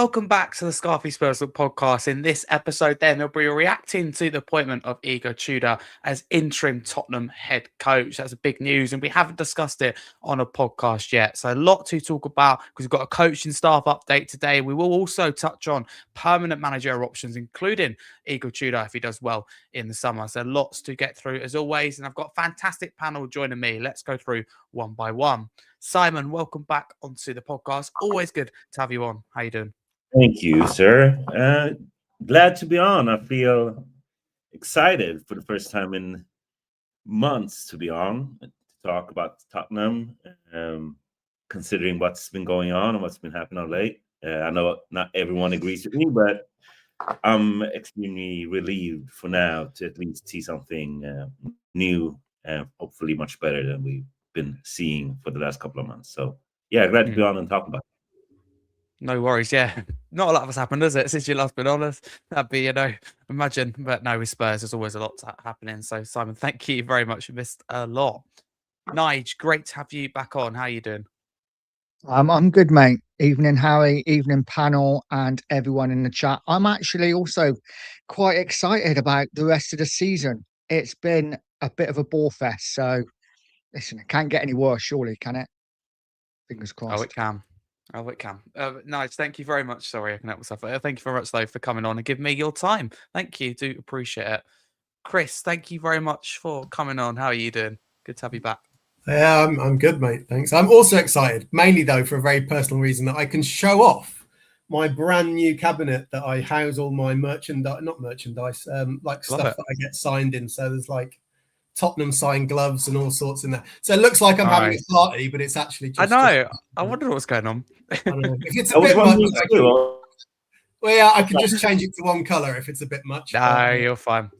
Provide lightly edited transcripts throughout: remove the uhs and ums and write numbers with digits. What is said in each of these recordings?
welcome back to the Scarfey Spurs podcast. In this episode, then, we'll be reacting to the appointment of Igor Tudor as interim Tottenham head coach. That's a big news, and we haven't discussed it on a podcast yet. So a lot to talk about because we've got a coaching staff update today. We will also touch on permanent managerial options, including Igor Tudor if he does well in the summer. So lots to get through as always, and I've got a fantastic panel joining me. Let's go through one by one. Simon, welcome back onto the podcast. Always good to have you on. How you doing? Thank you, sir. Glad to be on. I feel excited for the first time in months to be on to talk about Tottenham, considering what's been going on and what's been happening of late. I know not everyone agrees with me, but I'm extremely relieved for now to at least see something new, hopefully much better than we've been seeing for the last couple of months. So, yeah, glad to be on and talk about it. No worries, yeah. Not a lot has happened, has it, since you last been honest? That'd be, imagine. But no, with Spurs, there's always a lot happening. So, Simon, thank you very much. You missed a lot. Nige, great to have you back on. How are you doing? I'm good, mate. Evening, Harry. Evening, panel, and everyone in the chat. I'm actually also quite excited about the rest of the season. It's been a bit of a bore fest. So, listen, it can't get any worse, surely, can it? Fingers crossed. Oh, it can. Nige, thank you very much. Sorry, I can help myself. Thank you very much, though, for coming on and giving me your time. Thank you. Do appreciate it. Chris, thank you very much for coming on. How are you doing? Good to have you back. Yeah, I'm good, mate. Thanks. I'm also excited, mainly though, for a very personal reason that I can show off my brand new cabinet that I house all my like stuff that I get signed in. So there's like Tottenham signed gloves and all sorts in there. So it looks like I'm having a party, but it's actually just... I know. I wonder what's going on. If it's a bit much, I can just change it to one colour if it's a bit much. No, you're fine.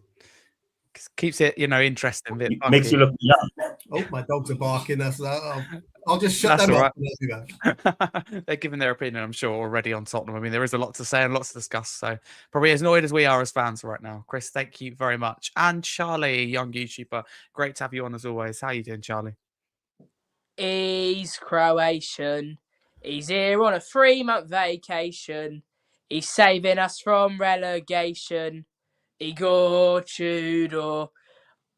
Keeps it, interesting. It makes you look young. Oh, my dogs are barking. I'll just shut them off and I'll be back. They're giving their opinion, I'm sure, already on Tottenham. I mean, there is a lot to say and lots to discuss. So probably as annoyed as we are as fans right now. Chris, thank you very much. And Charlie, young YouTuber, great to have you on as always. How are you doing, Charlie? He's Croatian. He's here on a 3-month vacation. He's saving us from relegation. Igor Tudor.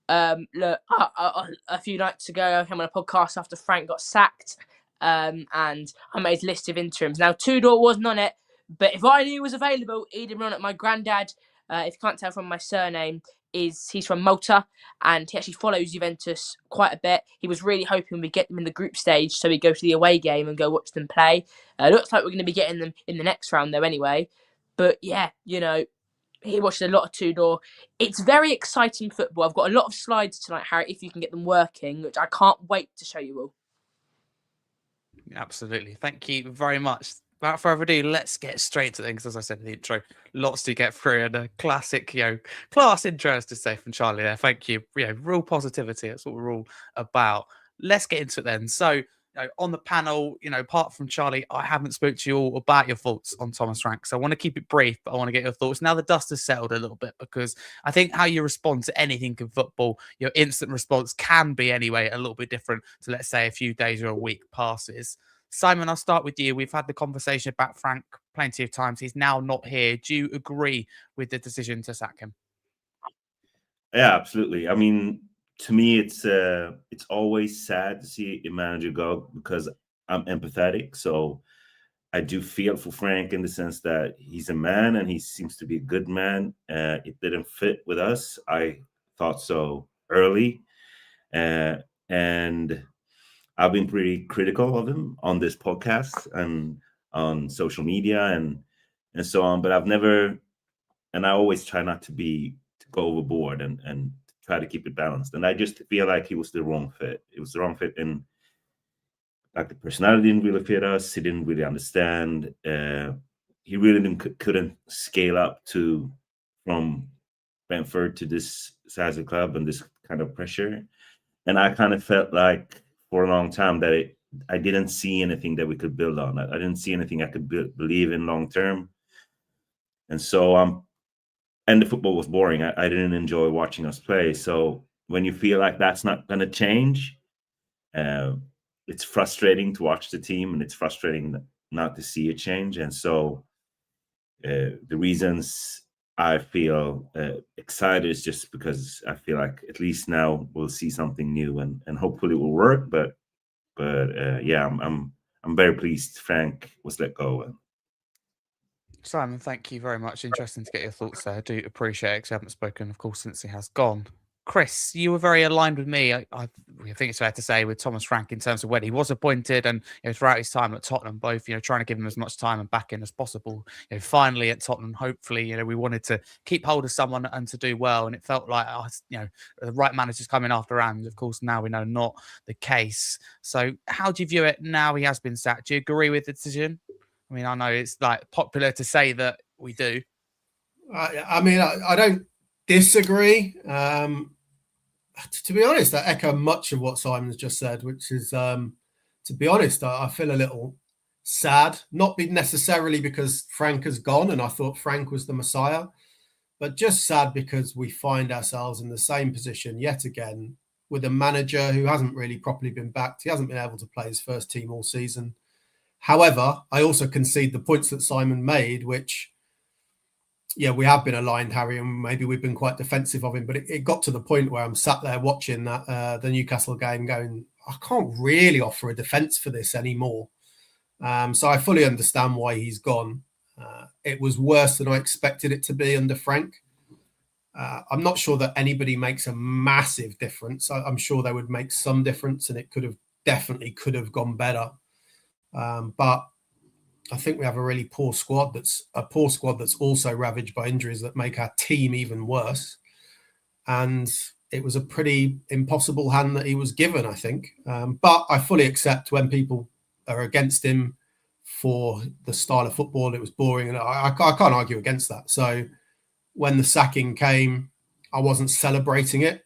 Look, a few nights ago, I came on a podcast after Frank got sacked, and I made a list of interims. Now, Tudor wasn't on it, but if I knew he was available, he'd have been on it. My granddad, if you can't tell from my surname, he's from Malta, and he actually follows Juventus quite a bit. He was really hoping we'd get them in the group stage, so we'd go to the away game and go watch them play. Looks like we're going to be getting them in the next round, though, anyway. But yeah, he watched a lot of Tudor. It's very exciting football. I've got a lot of slides tonight, Harry, if you can get them working, which I can't wait to show you all. Absolutely. Thank you very much. Without further ado, let's get straight to things. As I said in the intro, lots to get through, and a classic, class intro, as to say, from Charlie there. Thank you. Real positivity. That's what we're all about. Let's get into it then. So, on the panel, apart from Charlie, I haven't spoke to you all about your thoughts on Thomas Frank. So I want to keep it brief, but I want to get your thoughts. Now the dust has settled a little bit, because I think how you respond to anything in football, your instant response can be anyway a little bit different to, let's say, a few days or a week passes. Simon, I'll start with you. We've had the conversation about Frank plenty of times. He's now not here. Do you agree with the decision to sack him? Yeah, absolutely. I mean, to me, it's always sad to see a manager go, because I'm empathetic. So I do feel for Frank in the sense that he's a man and he seems to be a good man. It didn't fit with us. I thought so early. And I've been pretty critical of him on this podcast and on social media and so on. But I've never, and I always try not to go overboard and try to keep it balanced. And I just feel like he was the wrong fit. It was the wrong fit, and like the personality didn't really fit us. He didn't really understand. He really couldn't scale up from Brentford to this size of club and this kind of pressure. And I kind of felt like for a long time that I didn't see anything that we could build on. I didn't see anything I could believe in long term. And so and the football was boring. I didn't enjoy watching us play. So when you feel like that's not going to change, it's frustrating to watch the team, and it's frustrating not to see it change. And so The reasons I feel excited is just because I feel like at least now we'll see something new, and hopefully it will work. But yeah, I'm very pleased Frank was let go. Simon, thank you very much. Interesting to get your thoughts there. I do appreciate it because I haven't spoken, of course, since he has gone. Chris, you were very aligned with me. I think it's fair to say with Thomas Frank in terms of when he was appointed and throughout his time at Tottenham, both trying to give him as much time and back in as possible. Finally at Tottenham, hopefully, we wanted to keep hold of someone and to do well, and it felt like the right managers coming after and of course now we know not the case. So how do you view it now he has been sacked? Do you agree with the decision? I mean, I know it's like popular to say that we do. I mean, I don't disagree. To be honest, I echo much of what Simon's just said, which is, to be honest, I feel a little sad, not necessarily because Frank has gone and I thought Frank was the Messiah, but just sad because we find ourselves in the same position yet again with a manager who hasn't really properly been backed. He hasn't been able to play his first team all season. However, I also concede the points that Simon made, which, yeah, we have been aligned, Harry, and maybe we've been quite defensive of him, but it got to the point where I'm sat there watching that the Newcastle game going, I can't really offer a defence for this anymore. So I fully understand why he's gone. It was worse than I expected it to be under Frank. I'm not sure that anybody makes a massive difference. I'm sure they would make some difference, and it definitely could have gone better. But I think we have a really poor squad that's also ravaged by injuries that make our team even worse. And it was a pretty impossible hand that he was given, I think. But I fully accept when people are against him for the style of football. It was boring, and I can't argue against that. So when the sacking came, I wasn't celebrating it.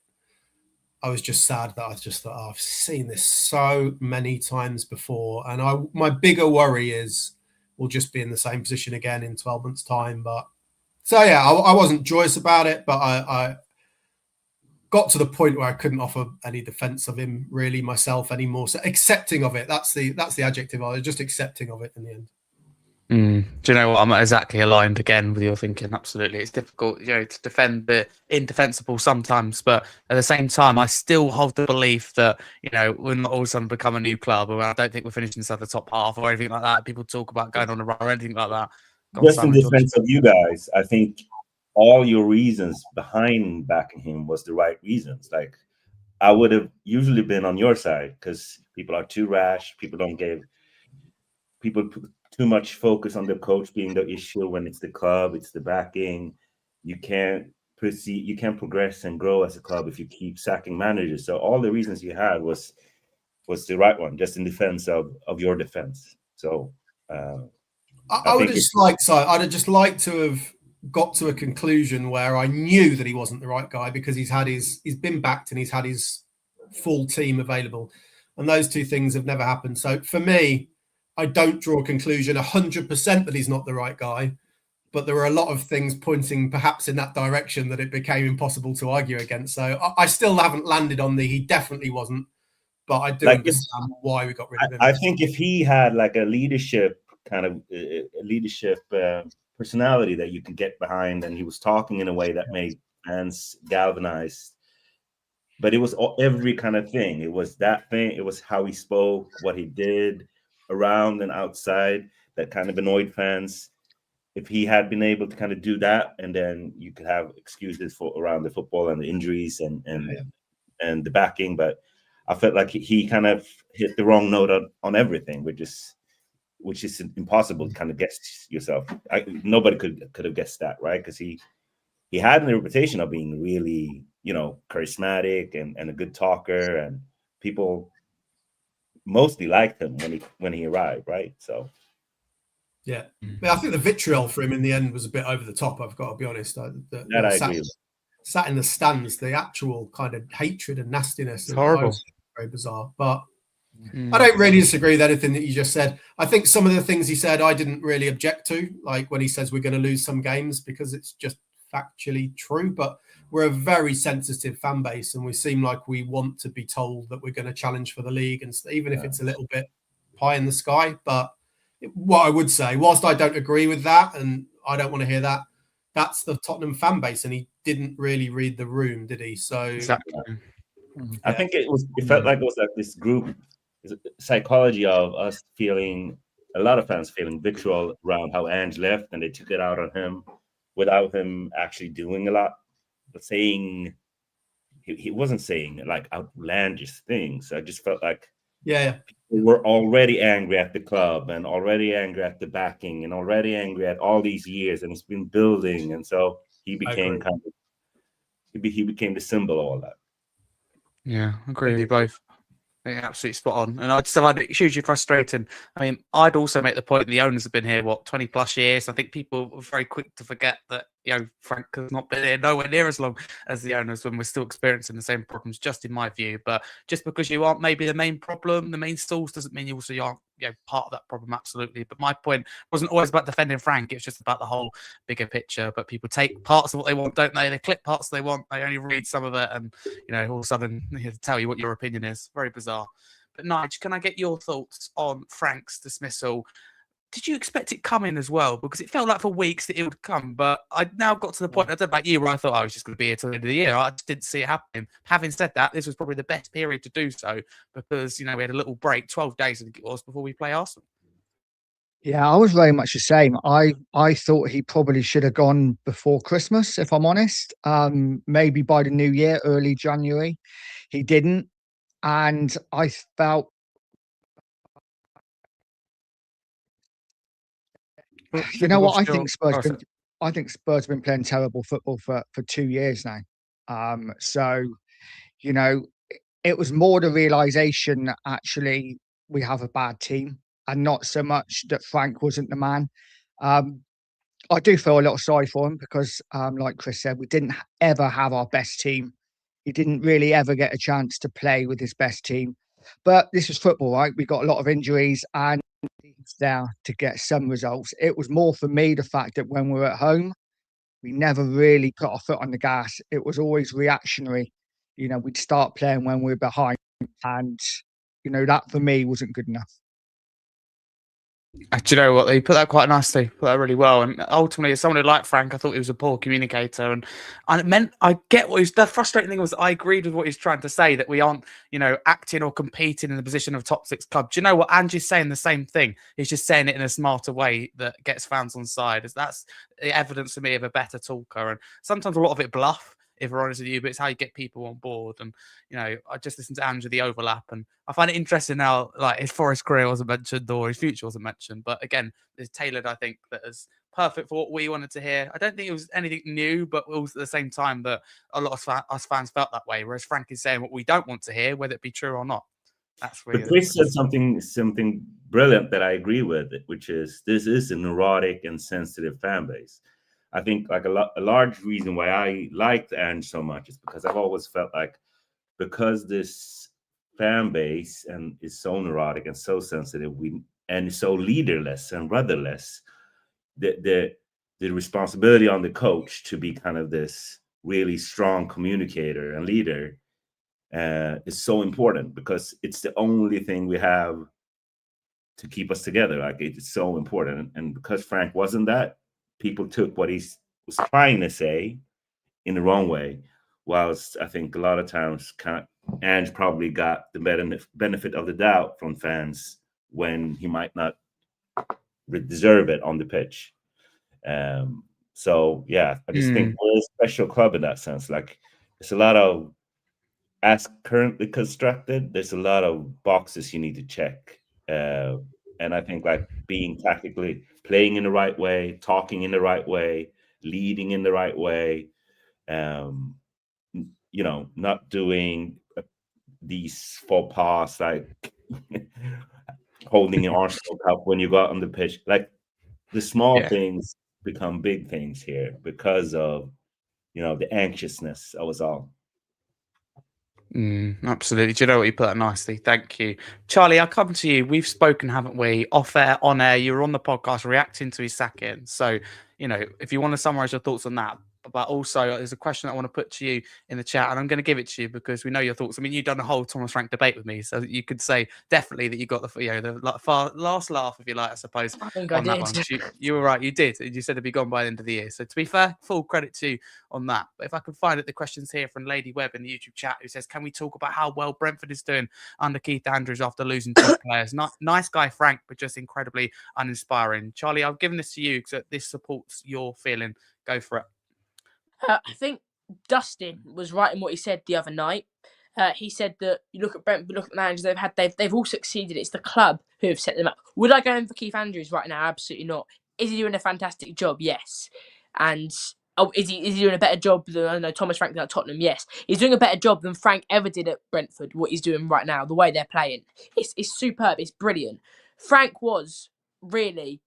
I was just sad that I just thought, I've seen this so many times before. And my bigger worry is we'll just be in the same position again in 12 months' time. But so, yeah, I wasn't joyous about it, but I got to the point where I couldn't offer any defense of him really myself anymore. So accepting of it, that's the adjective. I was just accepting of it in the end. Do you know what? I'm exactly aligned again with your thinking. Absolutely. It's difficult, to defend the indefensible sometimes, but at the same time, I still hold the belief that, we're not all of a sudden become a new club, or I don't think we're finishing inside the top half or anything like that. People talk about going on a run or anything like that. Just in defense of you guys, I think all your reasons behind backing him was the right reasons. Like, I would have usually been on your side because people are too rash. People put too much focus on the coach being the issue when it's the club, it's the backing. You can't progress and grow as a club if you keep sacking managers. So all the reasons you had was the right one, just in defense of your defense. So I'd have just liked to have got to a conclusion where I knew that he wasn't the right guy because he's been backed and he's had his full team available, and those two things have never happened. So for me, I don't draw a conclusion 100% that he's not the right guy, but there were a lot of things pointing perhaps in that direction that it became impossible to argue against. So I still haven't landed on he definitely wasn't, but I do understand why we got rid of him. I think if he had like a leadership personality that you could get behind, and he was talking in a way that made fans galvanized, but it was every kind of thing. It was that thing. It was how he spoke, what he did around and outside that kind of annoyed fans. If he had been able to kind of do that, and then you could have excuses for around the football and the injuries and the backing, but I felt like he kind of hit the wrong note on everything, which is impossible to kind of guess yourself. Nobody could have guessed that, right? Because he had a reputation of being really, charismatic and a good talker, and people mostly liked him when he arrived, right? So yeah, I think the vitriol for him in the end was a bit over the top. I've got to be honest. I agree. Sat in the stands, the actual kind of hatred and nastiness. It's horrible. Very bizarre, but I don't really disagree with anything that you just said. I think some of the things he said I didn't really object to, like when he says we're going to lose some games, because it's just factually true. But we're a very sensitive fan base, and we seem like we want to be told that we're going to challenge for the league, and even if it's a little bit pie in the sky. But what I would say, whilst I don't agree with that, and I don't want to hear that. That's the Tottenham fan base, and he didn't really read the room, did he? So Exactly. I think it felt like it was like this group psychology of us feeling, a lot of fans feeling vitriol around how Ange left, and they took it out on him without him actually doing a lot, but saying he wasn't saying like outlandish things. I just felt like yeah, we were already angry at the club and already angry at the backing and already angry at all these years, and it's been building, and so he became kind of he became the symbol of all that. Yeah, I agree with you both. Yeah, absolutely spot on. And I just find it hugely frustrating. I mean, I'd also make the point the owners have been here, 20 plus years. I think people are very quick to forget that, Frank has not been here nowhere near as long as the owners when we're still experiencing the same problems, just in my view. But just because you aren't maybe the main problem, the main source, doesn't mean you also aren't part of that problem, absolutely. But my point wasn't always about defending Frank. It's just about the whole bigger picture. But people take parts of what they want, don't they? They clip parts they want. They only read some of it. And, all of a sudden, they tell you what your opinion is. Very bizarre. But Nige, can I get your thoughts on Frank's dismissal? Did you expect it coming as well? Because it felt like for weeks that it would come, but I now got to the point, I don't know about you, where I thought I was just going to be here till the end of the year. I just didn't see it happening. Having said that, this was probably the best period to do so because, we had a little break, 12 days, I think it was, before we play Arsenal. Yeah, I was very much the same. I thought he probably should have gone before Christmas, if I'm honest. Maybe by the new year, early January. He didn't. And I felt, you know what? I think Spurs have been playing terrible football for 2 years now. So, it was more the realization that actually we have a bad team and not so much that Frank wasn't the man. I do feel a little sorry for him because, like Chris said, we didn't ever have our best team. He didn't really ever get a chance to play with his best team. But this is football, right? We got a lot of injuries and now to get some results. It was more for me the fact that when we were at home, we never really put our foot on the gas. It was always reactionary. We'd start playing when we were behind, and that for me wasn't good enough. Do you know what? They put that quite nicely, put that really well. And ultimately, as someone who liked Frank, I thought he was a poor communicator. And it meant I get what the frustrating thing was I agreed with what he's trying to say, that we aren't, acting or competing in the position of a top six club. Do you know what? Angie's saying the same thing. He's just saying it in a smarter way that gets fans on side. That's the evidence to me of a better talker. And sometimes a lot of it bluff, if we're honest with you, but it's how you get people on board. And, I just listened to Andrew, the overlap, and I find it interesting now, like his Forest career wasn't mentioned or his future wasn't mentioned. But again, it's tailored, I think, that is perfect for what we wanted to hear. I don't think it was anything new, but also at the same time that a lot of us fans felt that way. Whereas Frank is saying what we don't want to hear, whether it be true or not. That's really. But Chris said something brilliant that I agree with, which is this is a neurotic and sensitive fan base. I think like a large reason why I liked Ange so much is because I've always felt like because this fan base and is so neurotic and so sensitive, and so leaderless and rudderless, the responsibility on the coach to be kind of this really strong communicator and leader is so important because it's the only thing we have to keep us together. Like it's so important, and because Frank wasn't that, people took what he was trying to say in the wrong way. Whilst I think a lot of times Ange probably got the benefit of the doubt from fans when he might not deserve it on the pitch. So yeah, I just think we're a special club in that sense. Like there's a lot of, as currently constructed, there's a lot of boxes you need to check. And I think like being tactically, playing in the right way, talking in the right way, leading in the right way, not doing these faux pas like holding an Arsenal cup when you go out on the pitch. Like the small things become big things here because of, the anxiousness of us all. Absolutely. Do you know what? You put that nicely. Thank you. Charlie, I'll come to you. We've spoken, haven't we? Off air, on air. You were on the podcast reacting to his sacking. So, if you want to summarize your thoughts on that but also there's a question I want to put to you in the chat, and I'm going to give it to you because we know your thoughts. I mean, you've done a whole Thomas Frank debate with me, so you could say definitely that you got the last laugh, if you like, I suppose, I think on I that did. one. You were right, you did. You said it'd be gone by the end of the year. So to be fair, full credit to you on that. But if I can find it, the questions here from Lady Webb in the YouTube chat, who says, can we talk about how well Brentford is doing under Keith Andrews after losing 2 players? Nice guy, Frank, but just incredibly uninspiring. Charlie, I've given this to you because this supports your feeling. Go for it. I think Dustin was right in what he said the other night. He said that you look at Brentford, look at the managers they've all succeeded. It's the club who have set them up. Would I go in for Keith Andrews right now? Absolutely not. Is he doing a fantastic job? Yes. And is he doing a better job than, I don't know, Thomas Frank at Tottenham? Yes. He's doing a better job than Frank ever did at Brentford. What he's doing right now, the way they're playing, it's superb. It's brilliant. Frank was really,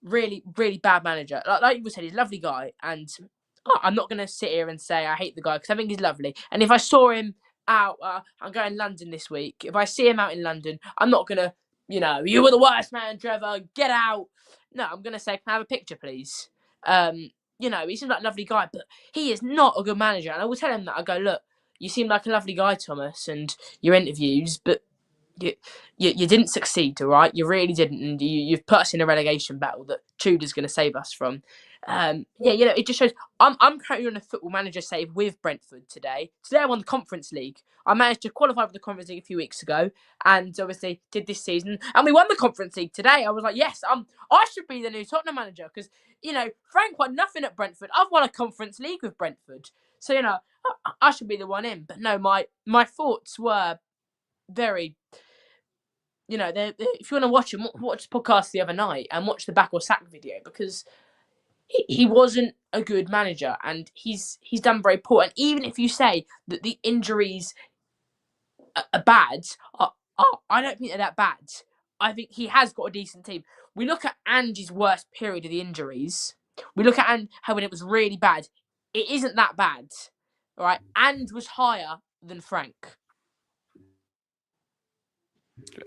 really, really bad manager. Like you said, he's a lovely guy, and I'm not going to sit here and say I hate the guy because I think he's lovely. And if I saw him out, I'm going to London this week. If I see him out in London, I'm not going to, you were the worst man, Trevor, get out. No, I'm going to say, can I have a picture, please? He seems like a lovely guy, but he is not a good manager. And I will tell him that. I go, look, you seem like a lovely guy, Thomas, and your interviews, but you didn't succeed, all right? You really didn't, and you've put us in a relegation battle that Tudor's going to save us from. It just shows. I'm currently on a football manager save with Brentford today. Today I won the Conference League. I managed to qualify for the Conference League a few weeks ago, and obviously did this season, and we won the Conference League today. I was like, yes, I should be the new Tottenham manager because Frank won nothing at Brentford. I've won a Conference League with Brentford, so I should be the one in. But no, my thoughts were very. If you want to watch him, watch the podcast the other night and watch the back or sack video because he wasn't a good manager and he's done very poor. And even if you say that the injuries are bad, I don't think they're that bad. I think he has got a decent team. We look at Angie's worst period of the injuries. We look at how when it was really bad, it isn't that bad. All right, and was higher than Frank.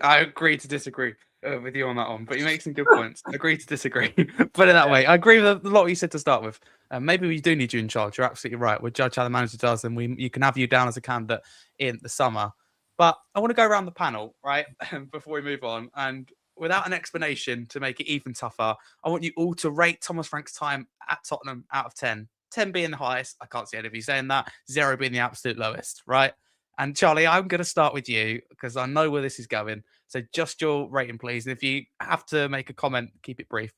I agree to disagree with you on that one, but you make some good points. Agree to disagree. Put it that way. I agree with a lot you said to start with. Maybe we do need you in charge. You're absolutely right. We'll judge how the manager does, and you can have you down as a candidate in the summer. But I want to go around the panel, right, before we move on. And without an explanation to make it even tougher, I want you all to rate Thomas Frank's time at Tottenham out of 10. 10 being the highest. I can't see any of you saying that. 0 being the absolute lowest, right? And Charlie, I'm going to start with you because I know where this is going. So just your rating, please. And if you have to make a comment, keep it brief.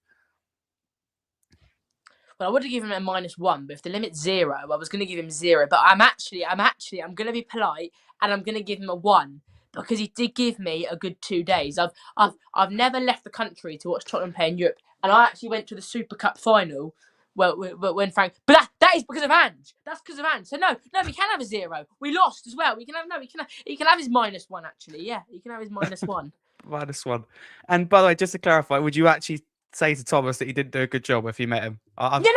Well, I would have given him a -1, but if the limit's 0, I was going to give him 0. But I'm going to be polite and I'm going to give him a 1 because he did give me a good 2 days. I've never left the country to watch Tottenham play in Europe, and I actually went to the Super Cup final. When Frank, but that is because of Ange. That's because of Ange. So no, we can have a 0. We lost as well. He can have his -1 actually. Yeah, he can have his -1. -1. And by the way, just to clarify, would you actually say to Thomas that he didn't do a good job if you met him? Obviously,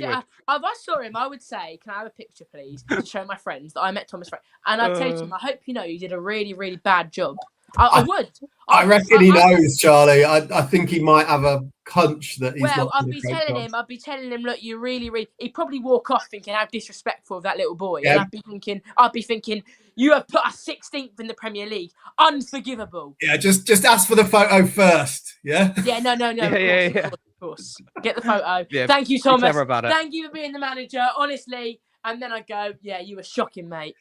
if I saw him, I would say, "Can I have a picture, please, to show my friends that I met Thomas Frank?" And I'd say to him, "I hope you know you did a really, really bad job." I would. I reckon he knows, Charlie. I think he might have a hunch that he's not. Well, I'd be telling him, look, you really, really. He'd probably walk off thinking how disrespectful of that little boy, Yeah. and I'd be thinking, you have put us 16th in the Premier League, unforgivable. Yeah, just ask for the photo first. Yeah. Yeah, no. Yeah. Of course. Get the photo. Yeah, Thank you, Thomas. clever about it. Thank you for being the manager, honestly. And then I go, yeah, you were shocking, mate.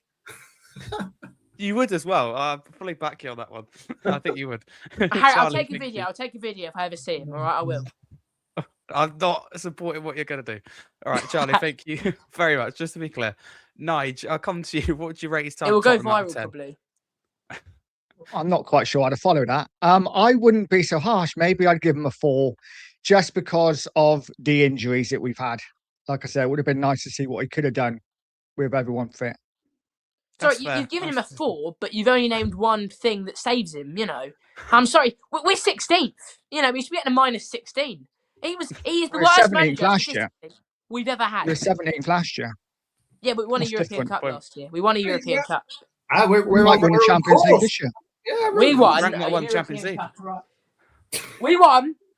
You would as well. I fully back you on that one. I think you would. I'll take a video. I'll take a video if I ever see him. All right, I will. I'm not supporting what you're going to do. All right, Charlie, thank you very much. Just to be clear, Nige, I'll come to you. What would you rate his time? It will go Tottenham out of viral, 10? probably. I'm not quite sure how to follow that. I wouldn't be so harsh. Maybe I'd give him a 4 just because of the injuries that we've had. Like I said, it would have been nice to see what he could have done with everyone fit. Sorry, you've given him a 4, but you've only named one thing that saves him, I'm sorry, we're 16th. We should be getting a -16. He's the worst manager last year we've ever had. We were 17th last year. Yeah, but we won a That's European different. Cup last year. We won a European Cup. We might win the Champions League this year. Yeah, We won Frank might a won European Champions League. Cup, right?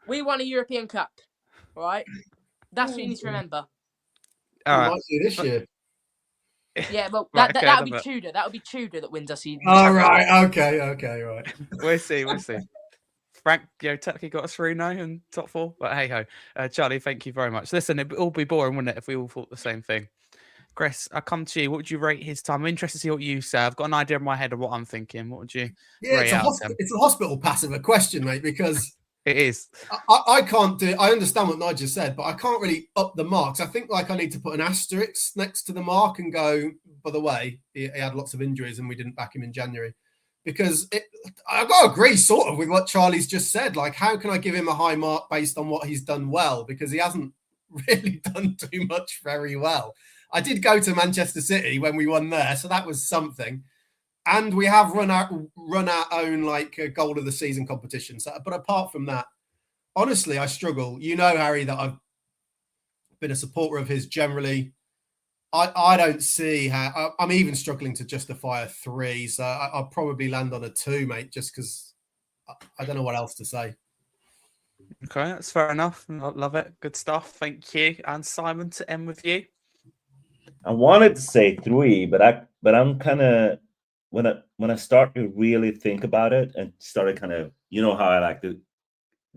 We won a European Cup, right? That's what you need to remember. All right. Might do this year. Yeah, well, Right, that okay, would be love it. Tudor. That would be Tudor that wins us. Oh, right. Okay, right. We'll see. Frank, Turkey got us through now in top 4, but hey ho. Charlie, thank you very much. Listen, it'd all be boring, wouldn't it, if we all thought the same thing? Chris, I come to you. What would you rate his time? I'm interested to see what you say. I've got an idea in my head of what I'm thinking. What would you rate out of 10? It's a hospital passive a question, mate, because It is. I can't do it. I understand what Nige said, but I can't really up the marks. I think I need to put an asterisk next to the mark and go, by the way, he had lots of injuries and we didn't back him in January. Because I've got to agree sort of with what Charlie's just said. Like, how can I give him a high mark based on what he's done well? Because he hasn't really done too much very well. I did go to Manchester City when we won there, so that was something. And we have run our own goal of the season competition. So, but apart from that, honestly, I struggle. You know, Harry, that I've been a supporter of his generally. I don't see how I'm even struggling to justify a 3. So I'll probably land on a 2, mate, just because I don't know what else to say. Okay, that's fair enough. I love it. Good stuff. Thank you. And Simon, to end with you. I wanted to say 3, but I'm kind of when I start to really think about it and started kind of, you know how I like to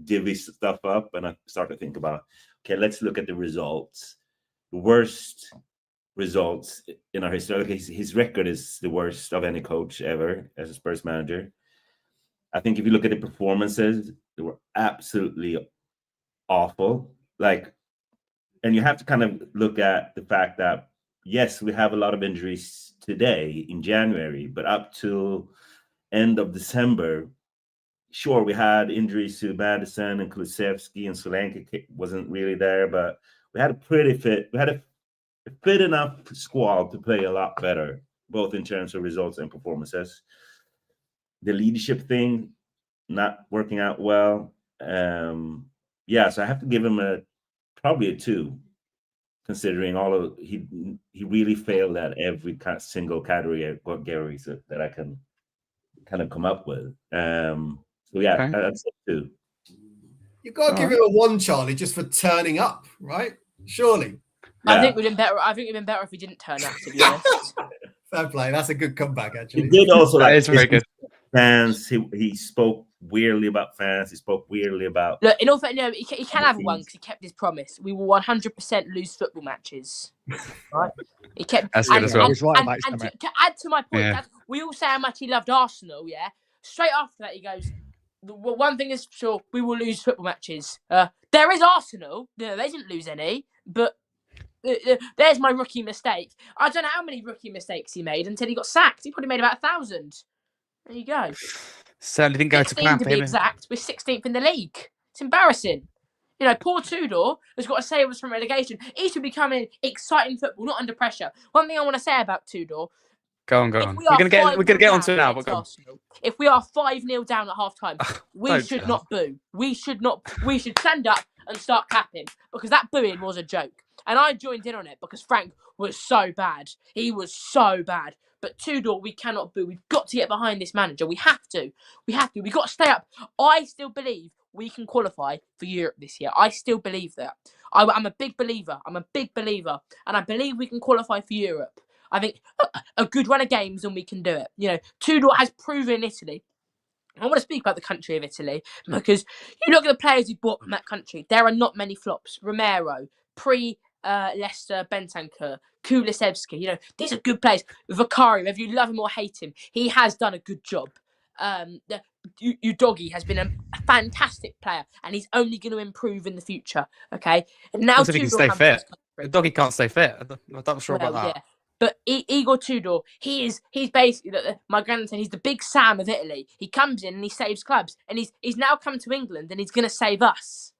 divvy stuff up, and I start to think about, okay, let's look at the results. The worst results in our history. Okay, his record is the worst of any coach ever as a Spurs manager. I think if you look at the performances, they were absolutely awful. And you have to kind of look at the fact that, yes, we have a lot of injuries today in January, but up to end of December, sure, we had injuries to Madison and Kulusevski, and Solanke wasn't really there, but we had a fit enough squad to play a lot better, both in terms of results and performances. The leadership thing not working out well. So I have to give him probably a 2, considering he really failed at every single category that I can kind of come up with. Okay. That's a 2. You've got to give him a 1, Charlie, just for turning up, right? Surely. Yeah. I think we'd been better. I think it'd been better if we didn't turn up, to be honest. Fair play. That's a good comeback, actually. He did also it's very good. Fans. He spoke weirdly about fans. He spoke weirdly about. Look, in all fact, no, he can have 1 because he kept his promise. We will 100% lose football matches. Right? He kept. That's good as well. And to add to my point, we all say how much he loved Arsenal. Yeah. Straight after that, he goes, "Well, one thing is sure, we will lose football matches. There is Arsenal. No, they didn't lose any, but." There's my rookie mistake. I don't know how many rookie mistakes he made until he got sacked. He probably made about 1,000. There you go. Certainly didn't go to plan to for be him. exact. We're 16th in the league. It's embarrassing. You know, poor Tudor has got to save us from relegation. He should be coming exciting football, not under pressure. One thing I want to say about Tudor. Go on. We're gonna get onto it now. But Arsenal, if we are 5-0 down at half time, we should not boo. We should stand up and start clapping, because that booing was a joke. And I joined in on it because Frank was so bad. He was so bad. But Tudor, we cannot boo. We've got to get behind this manager. We have to. We've got to stay up. I still believe we can qualify for Europe this year. I still believe that. I'm a big believer. And I believe we can qualify for Europe. I think a good run of games and we can do it. You know, Tudor has proven in Italy. I want to speak about the country of Italy, because you look at the players he bought from that country. There are not many flops. Romero, Leicester, Bentancur, Kulusevski. You know, these are good players. Vicario, whether you love him or hate him, he has done a good job. Udogie has been a fantastic player, and he's only going to improve in the future. Okay, and now he can stay fit. Udogie can't stay fit. I'm not sure about that. Yeah. But Igor Tudor, he's basically, my granddad said, he's the big Sam of Italy. He comes in and he saves clubs, and he's now come to England and he's going to save us.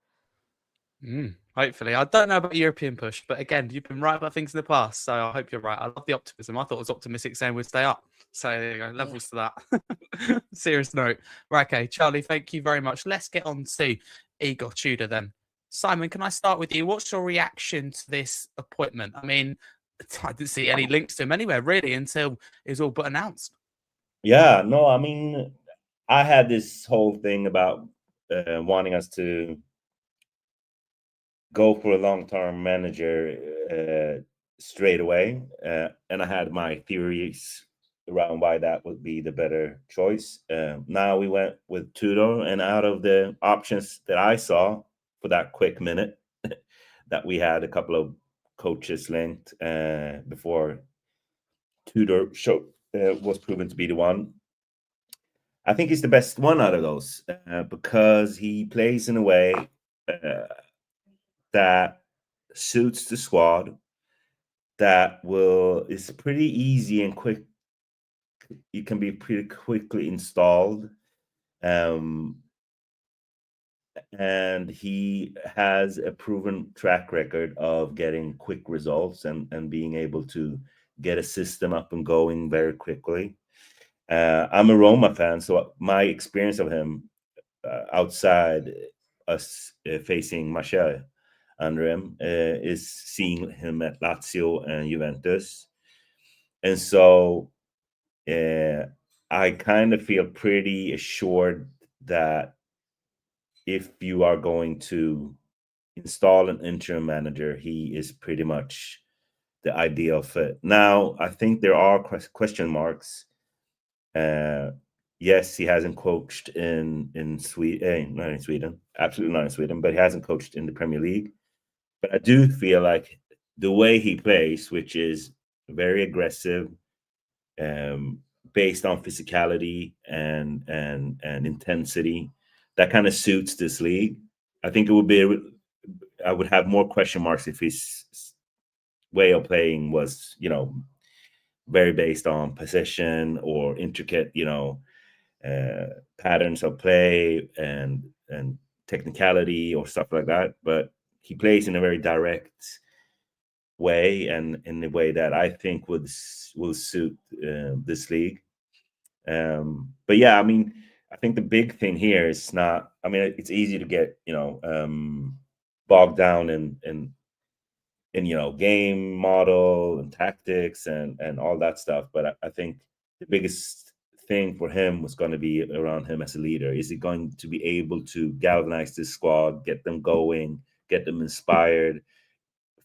Hopefully. I don't know about European push, but again, you've been right about things in the past, so I hope you're right. I love the optimism. I thought it was optimistic saying we'd stay up. So there you go, levels to that. Serious note. Right, okay, Charlie, thank you very much. Let's get on to Igor Tudor then. Simon, can I start with you? What's your reaction to this appointment? I mean, I didn't see any links to him anywhere, really, until it was all but announced. Yeah, no, I mean, I had this whole thing about wanting us to go for a long-term manager straight away, and I had my theories around why that would be the better choice. Now we went with Tudor, and out of the options that I saw for that quick minute that we had a couple of coaches linked before Tudor was proven to be the one. I think he's the best one out of those because he plays in a way that suits the squad, that is pretty easy and quick. You can be pretty quickly installed. And he has a proven track record of getting quick results and being able to get a system up and going very quickly. I'm a Roma fan, so my experience of him outside us facing Marseille under him is seeing him at Lazio and Juventus. And so I kind of feel pretty assured that if you are going to install an interim manager, he is pretty much the ideal fit. Now, I think there are question marks. Yes, he hasn't coached in Sweden, not in Sweden, absolutely not in Sweden, but he hasn't coached in the Premier League. But I do feel like the way he plays, which is very aggressive, based on physicality and intensity, that kind of suits this league. I think I would have more question marks if his way of playing was, very based on possession or intricate, patterns of play and technicality or stuff like that. But he plays in a very direct way and in a way that I think will suit this league. But yeah, I mean, I think the big thing here is not. I mean, it's easy to get bogged down in game model and tactics and all that stuff. But I think the biggest thing for him was going to be around him as a leader. Is he going to be able to galvanize this squad, get them going, get them inspired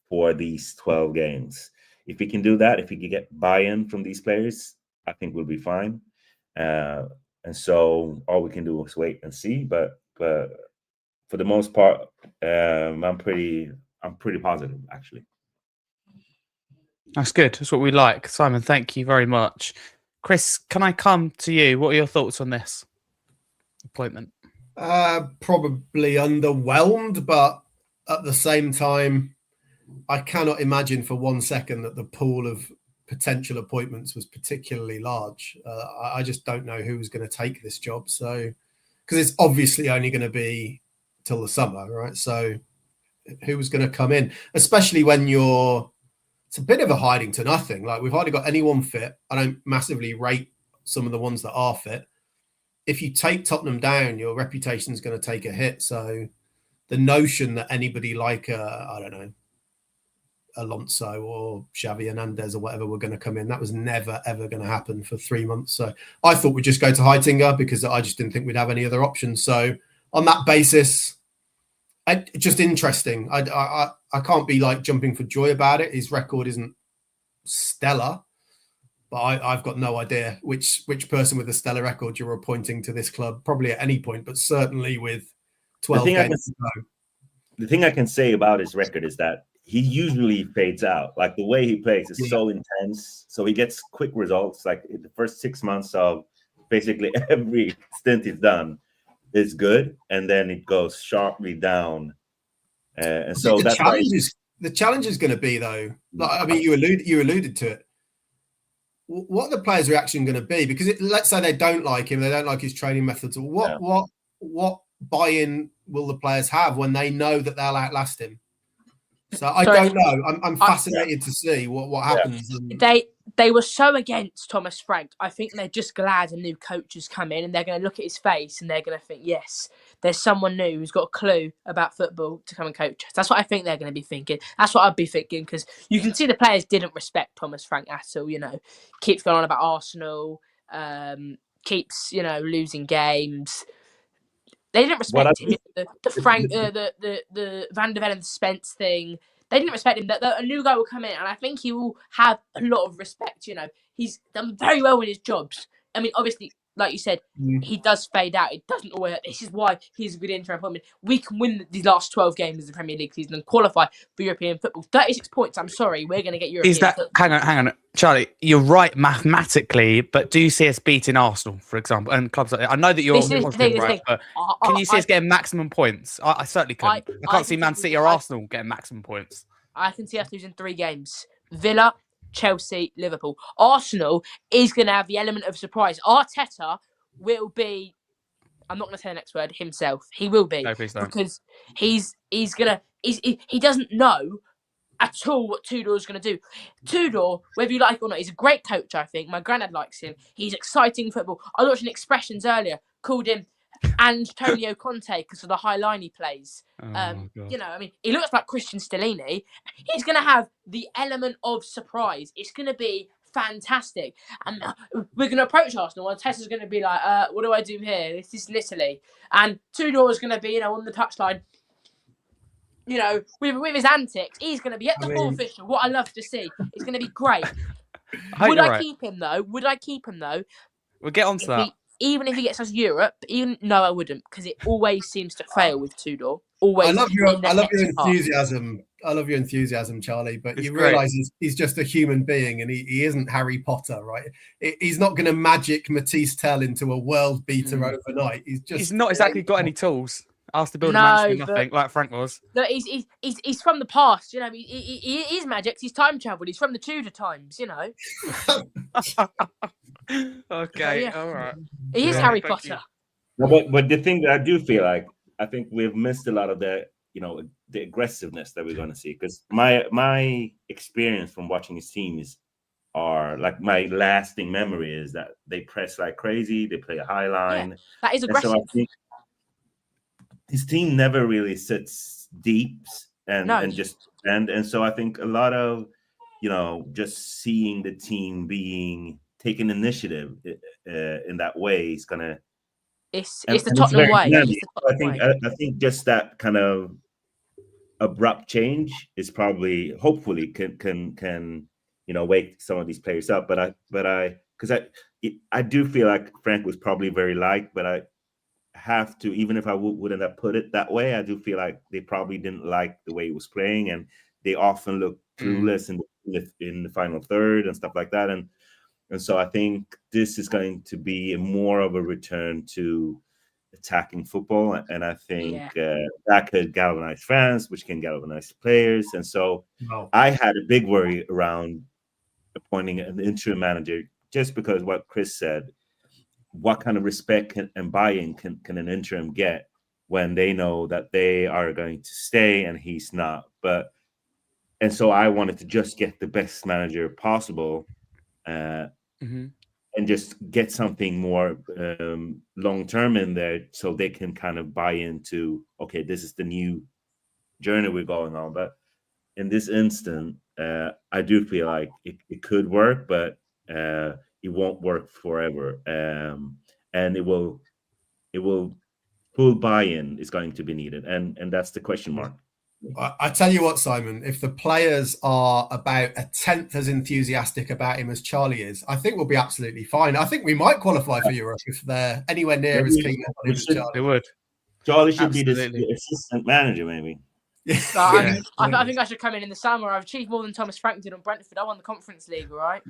for these 12 games? If he can do that, if he can get buy-in from these players, I think we'll be fine. And so all we can do is wait and see. But for the most part, I'm pretty positive, actually. That's good. That's what we like. Simon, thank you very much. Chris, can I come to you? What are your thoughts on this appointment? Probably underwhelmed, but at the same time, I cannot imagine for 1 second that the pool of potential appointments was particularly large. I just don't know who was going to take this job. So, because it's obviously only going to be till the summer, right? So who was going to come in, especially when it's a bit of a hiding to nothing. Like, we've hardly got anyone fit. I don't massively rate some of the ones that are fit. If you take Tottenham down, your reputation is going to take a hit. So the notion that anybody like, I don't know, Alonso or Xavi Hernandez or whatever were going to come in, that was never, ever going to happen for 3 months. So I thought we'd just go to Heitinga because I just didn't think we'd have any other options. So on that basis, just interesting. I can't be like jumping for joy about it. His record isn't stellar, but I've got no idea which person with a stellar record you're appointing to this club, probably at any point, but certainly with 12 games to go. The thing I can say about his record is that he usually fades out. Like, the way he plays is so intense. So he gets quick results. Like, in the first 6 months of basically every stint he's done is good. And then it goes sharply down. And so that's the challenge is going to be, though, like, I mean, you alluded to it. What are the players' reaction going to be? Because let's say they don't like him, they don't like his training methods. What buy-in will the players have when they know that they'll outlast him? So I don't know. I'm fascinated to see what happens. They were so against Thomas Frank. I think they're just glad a new coach has come in, and they're going to look at his face and they're going to think, yes, there's someone new who's got a clue about football to come and coach us. That's what I think they're going to be thinking. That's what I'd be thinking, because you can see the players didn't respect Thomas Frank at all. Keeps going on about Arsenal, keeps losing games. They didn't respect him. The Van der Ven and Spence thing. They didn't respect him. A new guy will come in, and I think he will have a lot of respect. He's done very well with his jobs. I mean, obviously, like you said, he does fade out. It doesn't always. This is why he's a good interim appointment. We can win these last 12 games of the Premier League season and qualify for European football. 36 points. I'm sorry, we're going to get European football. Hang on, Charlie. You're right mathematically, but do you see us beating Arsenal, for example, and clubs like that? I know that you're positive, right? But can you see us getting maximum points? I certainly can. I can't see Man City or Arsenal getting maximum points. I can see us losing 3 games. Villa, Chelsea, Liverpool. Arsenal is going to have the element of surprise. Arteta will be, I'm not going to say the next word, himself. He will be. No, please don't. Because he doesn't know at all what Tudor is going to do. Tudor, whether you like it or not, he's a great coach, I think. My granddad likes him. He's exciting football. I was watching Expressions earlier, called him Antonio Conte because of the high line he plays. He looks like Christian Stellini. He's going to have the element of surprise. It's going to be fantastic. And we're going to approach Arsenal and Tessa's going to be like, what do I do here? This is in Italy. And Tudor is going to be, on the touchline, with his antics. He's going to be at the full official. What I love to see. It's going to be great. Would I keep him, though? We'll get on to that. Even if he gets us Europe, no, I wouldn't, because it always seems to fail with Tudor. Always. I love your enthusiasm. I love your enthusiasm, Charlie. But you realise he's just a human being, and he isn't Harry Potter, right? He's not going to magic Matisse Tell into a world beater overnight. He's not exactly got any tools. Asked to build a mansion with nothing, like Frank was. Look, he's from the past, He is magic. He's time travelled. He's from the Tudor times, Okay, all right. He is Harry Potter. No, but the thing that I do feel like, I think we've missed a lot of the aggressiveness that we're going to see. Because my experience from watching his teams are like, my lasting memory is that they press like crazy. They play a high line. Yeah, that is aggressive. So I think his team never really sits deep and so I think a lot of just seeing the team taking initiative in that way is gonna. It's the Tottenham way. I think just that kind of abrupt change is probably, hopefully, can wake some of these players up. But I do feel like Frank was probably very liked, but I have to, even if I wouldn't have put it that way, I do feel like they probably didn't like the way he was playing, and they often look clueless in the final third and stuff like that. And so I think this is going to be more of a return to attacking football, and I think that could galvanize fans, which can galvanize players. And so I had a big worry around appointing an interim manager, just because what Chris said. What kind of respect and buy-in can an interim get when they know that they are going to stay and he's not? And so I wanted to just get the best manager possible, and just get something more long-term in there, so they can kind of buy into, okay, this is the new journey we're going on. But in this instant, I do feel like it could work, but it won't work forever, and it will full buy-in is going to be needed, and that's the question mark. I tell you what, Simon, if the players are about a tenth as enthusiastic about him as Charlie is, I think we'll be absolutely fine. I think we might qualify for Europe if they're anywhere near as keen as Charlie. They would. Charlie should be the assistant manager, maybe. I think I should come in the summer. I've achieved more than Thomas Frank did on Brentford. I won the Conference League, all right?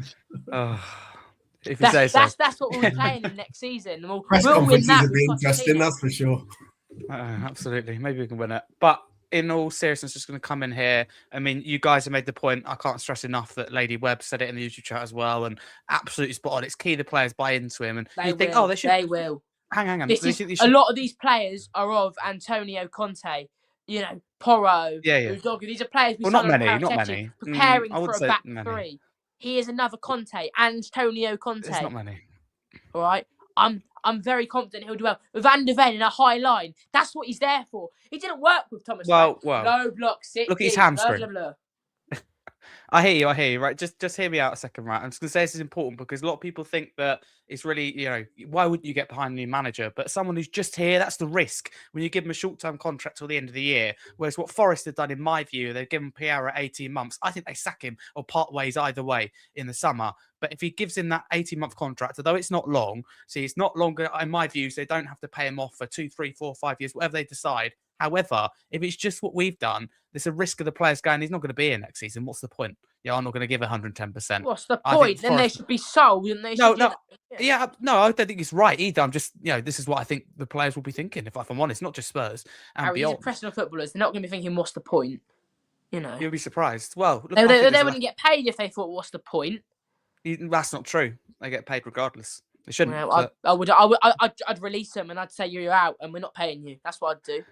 If you say so. That's what we'll be playing in next season. Press conferences would be interesting, that's for sure. Absolutely. Maybe we can win it. But in all seriousness, just going to come in here. I mean, you guys have made the point. I can't stress enough that Lady Webb said it in the YouTube chat as well, and absolutely spot on. It's key the players buy into him, and you think, they should. They will. Hang on. A lot of these players are of Antonio Conte. Porro. Udogie. These are players. Not many. Preparing for a back three. He is another Conte, Antonio Conte. It's not many. All right. I'm very confident he'll do well. Van der Ven in a high line. That's what he's there for. He didn't work with Thomas Frank. Well. Low block, 6. Look at his hamstring. I hear you, right? Just hear me out a second, right? I'm just going to say this is important because a lot of people think that it's really, why wouldn't you get behind a new manager? But someone who's just here, that's the risk when you give them a short-term contract till the end of the year. Whereas what Forest have done, in my view, they've given Pierre 18 months. I think they sack him or part ways either way in the summer. But if he gives him that 18-month contract, although it's not long, it's not longer, in my view, so they don't have to pay him off for 2, 3, 4, 5 years, whatever they decide. However, if it's just what we've done, there's a risk of the players going, he's not going to be here next season. What's the point? I'm not going to give 110%. What's the I think point? Then they Forest- should be sold, and they No, should. no. Yeah, no, I don't think it's right either. I'm just, this is what I think the players will be thinking, if I'm honest, not just Spurs and Harry, these are beyond. professional footballers. They're not going to be thinking, "What's the point?" You'll be surprised. Well, look, they wouldn't get paid if they thought, "What's the point?" That's not true. They get paid regardless. They shouldn't. Well, I'd release them and I'd say you're out and we're not paying you. That's what I'd do.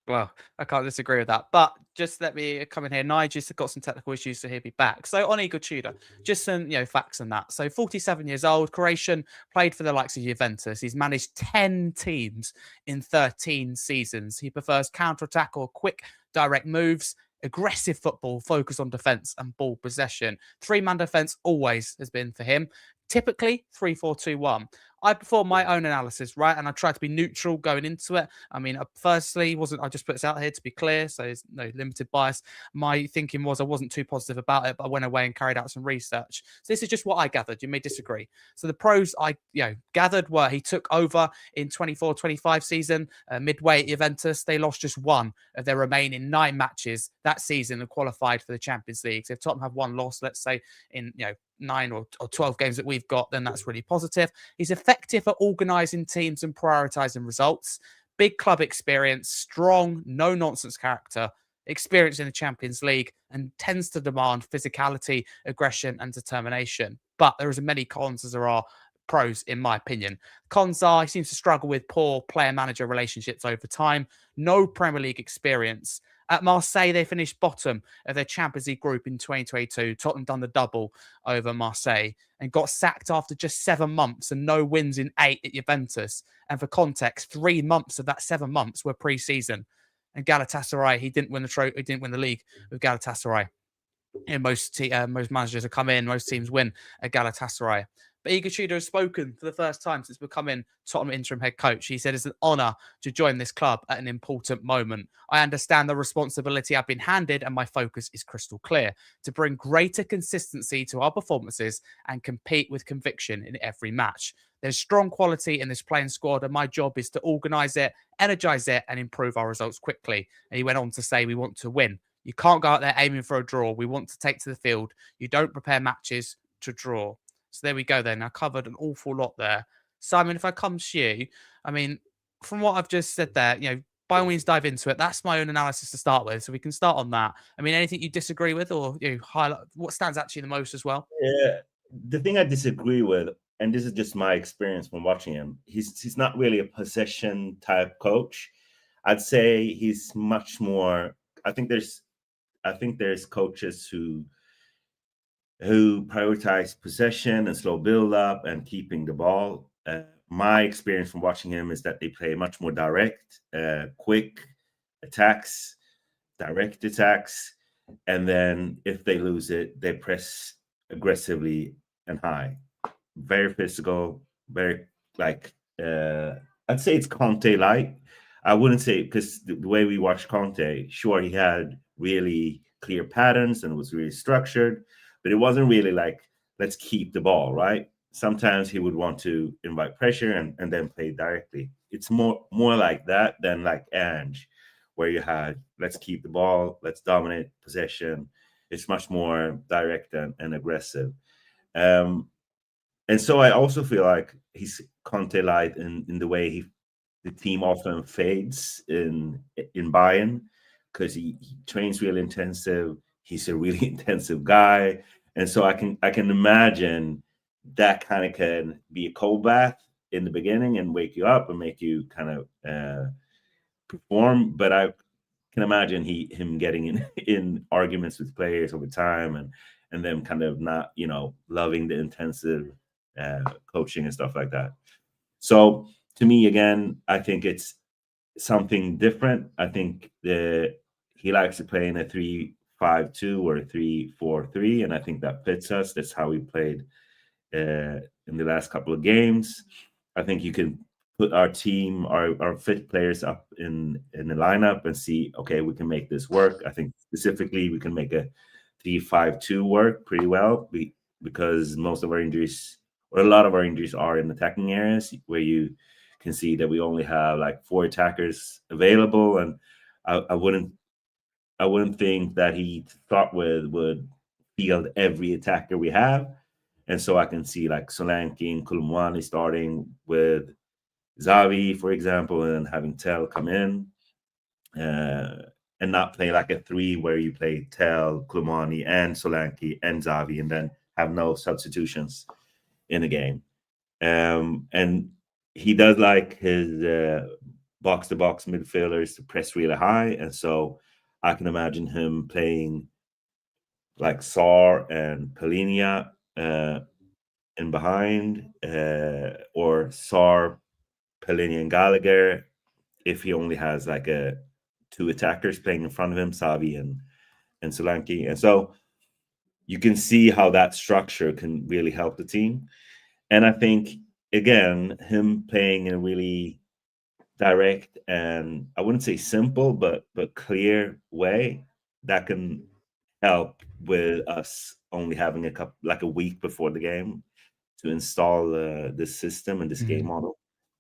Well, I can't disagree with that. But just let me come in here. Nige's got some technical issues, so he'll be back. So on Igor Tudor, just some facts on that. So 47 years old, Croatian, played for the likes of Juventus. He's managed 10 teams in 13 seasons. He prefers counter-attack or quick, direct moves. Aggressive football, focus on defence and ball possession. 3-man defence always has been for him. Typically 3-4-2-1. I perform my own analysis, right? And I try to be neutral going into it. I mean, firstly, I just put this out here to be clear, so there's no limited bias. My thinking was I wasn't too positive about it, but I went away and carried out some research. So this is just what I gathered. You may disagree. So the pros I gathered were he took over in 24-25 season, midway at Juventus. They lost just one of their remaining 9 matches that season and qualified for the Champions League. So if Tottenham have one loss, let's say in 9 or 12 games that we've got, then that's really positive. He's effective at organising teams and prioritising results. Big club experience, strong, no-nonsense character, experience in the Champions League, and tends to demand physicality, aggression, and determination. But there are as many cons as there are pros, in my opinion. Cons are he seems to struggle with poor player-manager relationships over time, no Premier League experience. At Marseille, they finished bottom of their Champions League group in 2022. Tottenham done the double over Marseille and got sacked after just 7 months and no wins in 8 at Juventus. And for context, 3 months of that 7 months were pre-season. And Galatasaray, he didn't win the league with Galatasaray. Most managers have come in, most teams win at Galatasaray. But Igor Tudor has spoken for the first time since becoming Tottenham interim head coach. He said it's an honour to join this club at an important moment. I understand the responsibility I've been handed and my focus is crystal clear to bring greater consistency to our performances and compete with conviction in every match. There's strong quality in this playing squad and my job is to organise it, energise it and improve our results quickly. And he went on to say we want to win. You can't go out there aiming for a draw. We want to take to the field. You don't prepare matches to draw. So there we go then. I covered an awful lot there. Simon, if I come to you, I mean, from what I've just said there, by all means dive into it. That's my own analysis to start with. So we can start on that. I mean, anything you disagree with or highlight what stands out to you the most as well? Yeah. The thing I disagree with, and this is just my experience from watching him, he's not really a possession type coach. I'd say he's much more, I think there's coaches who prioritize possession and slow build up and keeping the ball. My experience from watching him is that they play much more direct, quick attacks, direct attacks. And then if they lose it, they press aggressively and high. Very physical, very I'd say it's Conte-like. I wouldn't say, because the way we watched Conte, sure, he had really clear patterns and was really structured, but it wasn't really like, let's keep the ball, right? Sometimes he would want to invite pressure and then play directly. It's more like that than like Ange, where you had, let's keep the ball, let's dominate possession. It's much more direct and aggressive. And so I also feel like he's Conte-like in the way the team often fades in Bayern, because he trains really intensive. He's a really intensive guy. And so I can imagine that kind of can be a cold bath in the beginning and wake you up and make you kind of perform. But I can imagine him getting in arguments with players over time and them kind of not, loving the intensive coaching and stuff like that. So to me, again, I think it's something different. I think he likes to play in a 3-5-2 or a 3-4-3, and I think that fits us. That's how we played in the last couple of games. I think you can put our team, our fit players up in the lineup and see, okay, we can make this work. I think specifically we can make a 3-5-2 work pretty well because most of our injuries, or a lot of our injuries, are in attacking areas where you can see that we only have like 4 attackers available, and I wouldn't think that he thought would field every attacker we have. And so I can see like Solanke and Kulumwani starting with Xavi, for example, and having Tel come in and not play like a 3 where you play Tel, Kulumwani, and Solanke and Xavi, and then have no substitutions in the game. And he does like his box-to-box midfielders to press really high. And so I can imagine him playing like Sar and Palinia in behind, or Sar, Palinia, and Gallagher if he only has like 2 attackers playing in front of him, Xavi and Solanke. And so you can see how that structure can really help the team. And I think, again, him playing in a really direct and I wouldn't say simple, but clear way that can help with us only having a week before the game to install this system and this game model.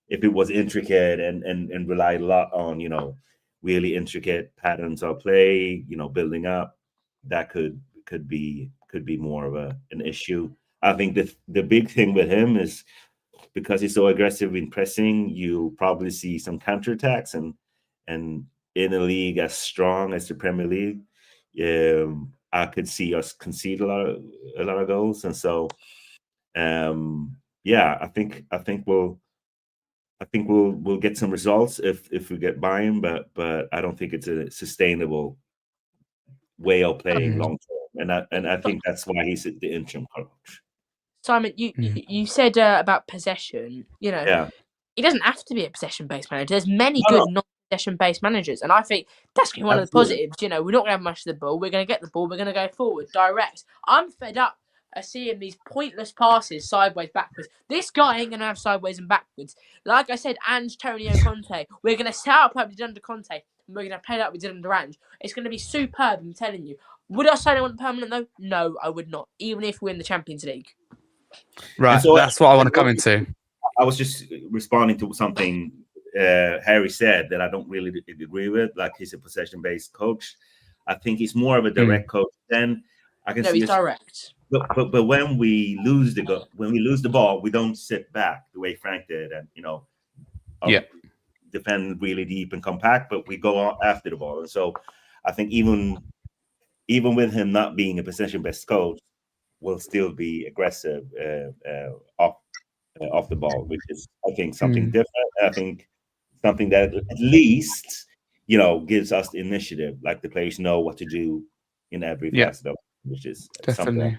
If it was intricate and relied a lot on, really intricate patterns of play, building up, that could be more of an issue. I think the big thing with him is because he's so aggressive in pressing, you'll probably see some counterattacks, and in a league as strong as the Premier League, I could see us concede a lot of goals. And so I think we'll get some results if we get buy-in, but I don't think it's a sustainable way of playing long term. And I think that's why he's the interim coach. Simon, you said about possession. Yeah. He doesn't have to be a possession-based manager. There's many good non-possession-based managers, and I think that's going to be one of the positives. We're not going to have much of the ball. We're going to get the ball. We're going to go forward, direct. I'm fed up of seeing these pointless passes sideways, backwards. This guy ain't going to have sideways and backwards. Like I said, Antonio Conte. We're going to set up like we did under Conte, and we're going to play like we did under Ange. It's going to be superb, I'm telling you. Would I say I want permanent, though? No, I would not, even if we win the Champions League. Right, so that's what I want to come into. I was just responding to something Harry said that I don't really agree with. Like, he's a possession-based coach. I think he's more of a direct coach. Then I can see he's direct. But when we lose the ball, we don't sit back the way Frank did, and defend really deep and compact. But we go after the ball, and so I think even with him not being a possession-based coach, will still be aggressive off the ball, which is, I think, something different. I think something that at least, gives us the initiative, like the players know what to do in every facet of it, which is definitely something.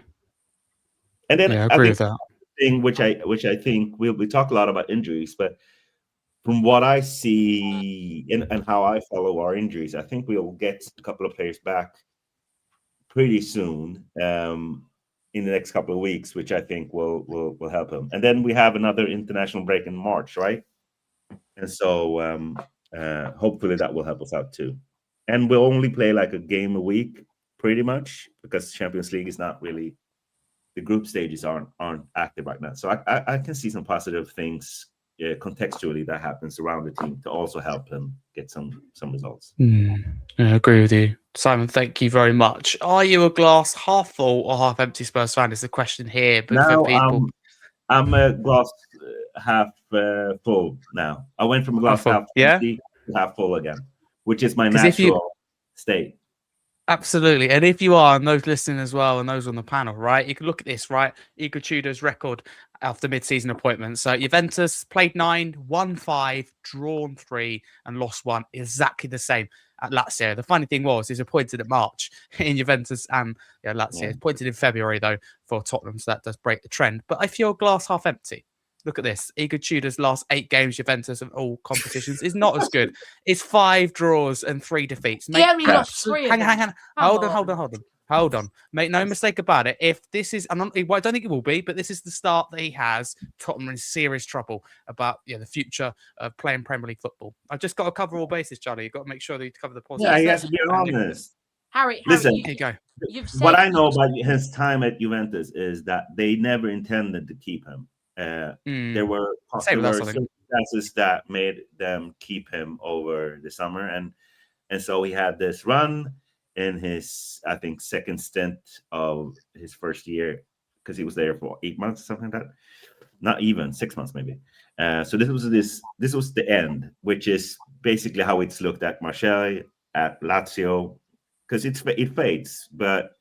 And then I I agree think with that thing, which I think we talk a lot about injuries, but from what I see and how I follow our injuries, I think we'll get a couple of players back pretty soon. In the next couple of weeks, which I think will help him. And then we have another international break in March, right? And so hopefully that will help us out too. And we'll only play like a game a week, pretty much, because Champions League is not really, the group stages aren't active right now. So I can see some positive things contextually that happens around the team to also help him get some results. I agree with you, Simon. Thank you very much. Are you a glass half full or half empty Spurs fan? Is the question here. But now, for people, I'm a glass half full now. I went from a glass half empty to half full again, which is my natural state. Absolutely. And if you are, and those listening as well, and those on the panel, right, you can look at this, right? Igor Tudor's record after mid-season appointments. So Juventus played 9, won 5, drawn 3, and lost 1. Exactly the same at Lazio. The funny thing was, he's appointed at March in Juventus and Lazio. He's appointed in February, though, for Tottenham. So that does break the trend. But if you're glass half empty, Look at this. Igor Tudor's last 8 games, Juventus of all competitions, is not as good. It's 5 draws and 3 defeats. He only lost 3 of them. Hang on. Come Hold on. Make no mistake about it. If this is, I don't think it will be, but this is the start that he has, Tottenham in serious trouble about the future of playing Premier League football. I've just got to cover all bases, Charlie. You've got to make sure that you cover the positives. Yeah, he has to be honest. Harry, Listen, you, here you go. You've said What I know about his time at Juventus is that they never intended to keep him. There were circumstances that made them keep him over the summer, and so he had this run in his, I think, second stint of his first year, because he was there for 8 months, something like that. Not even 6 months, maybe. So this was the end, which is basically how it's looked at Marseille, at Lazio, because it fades. But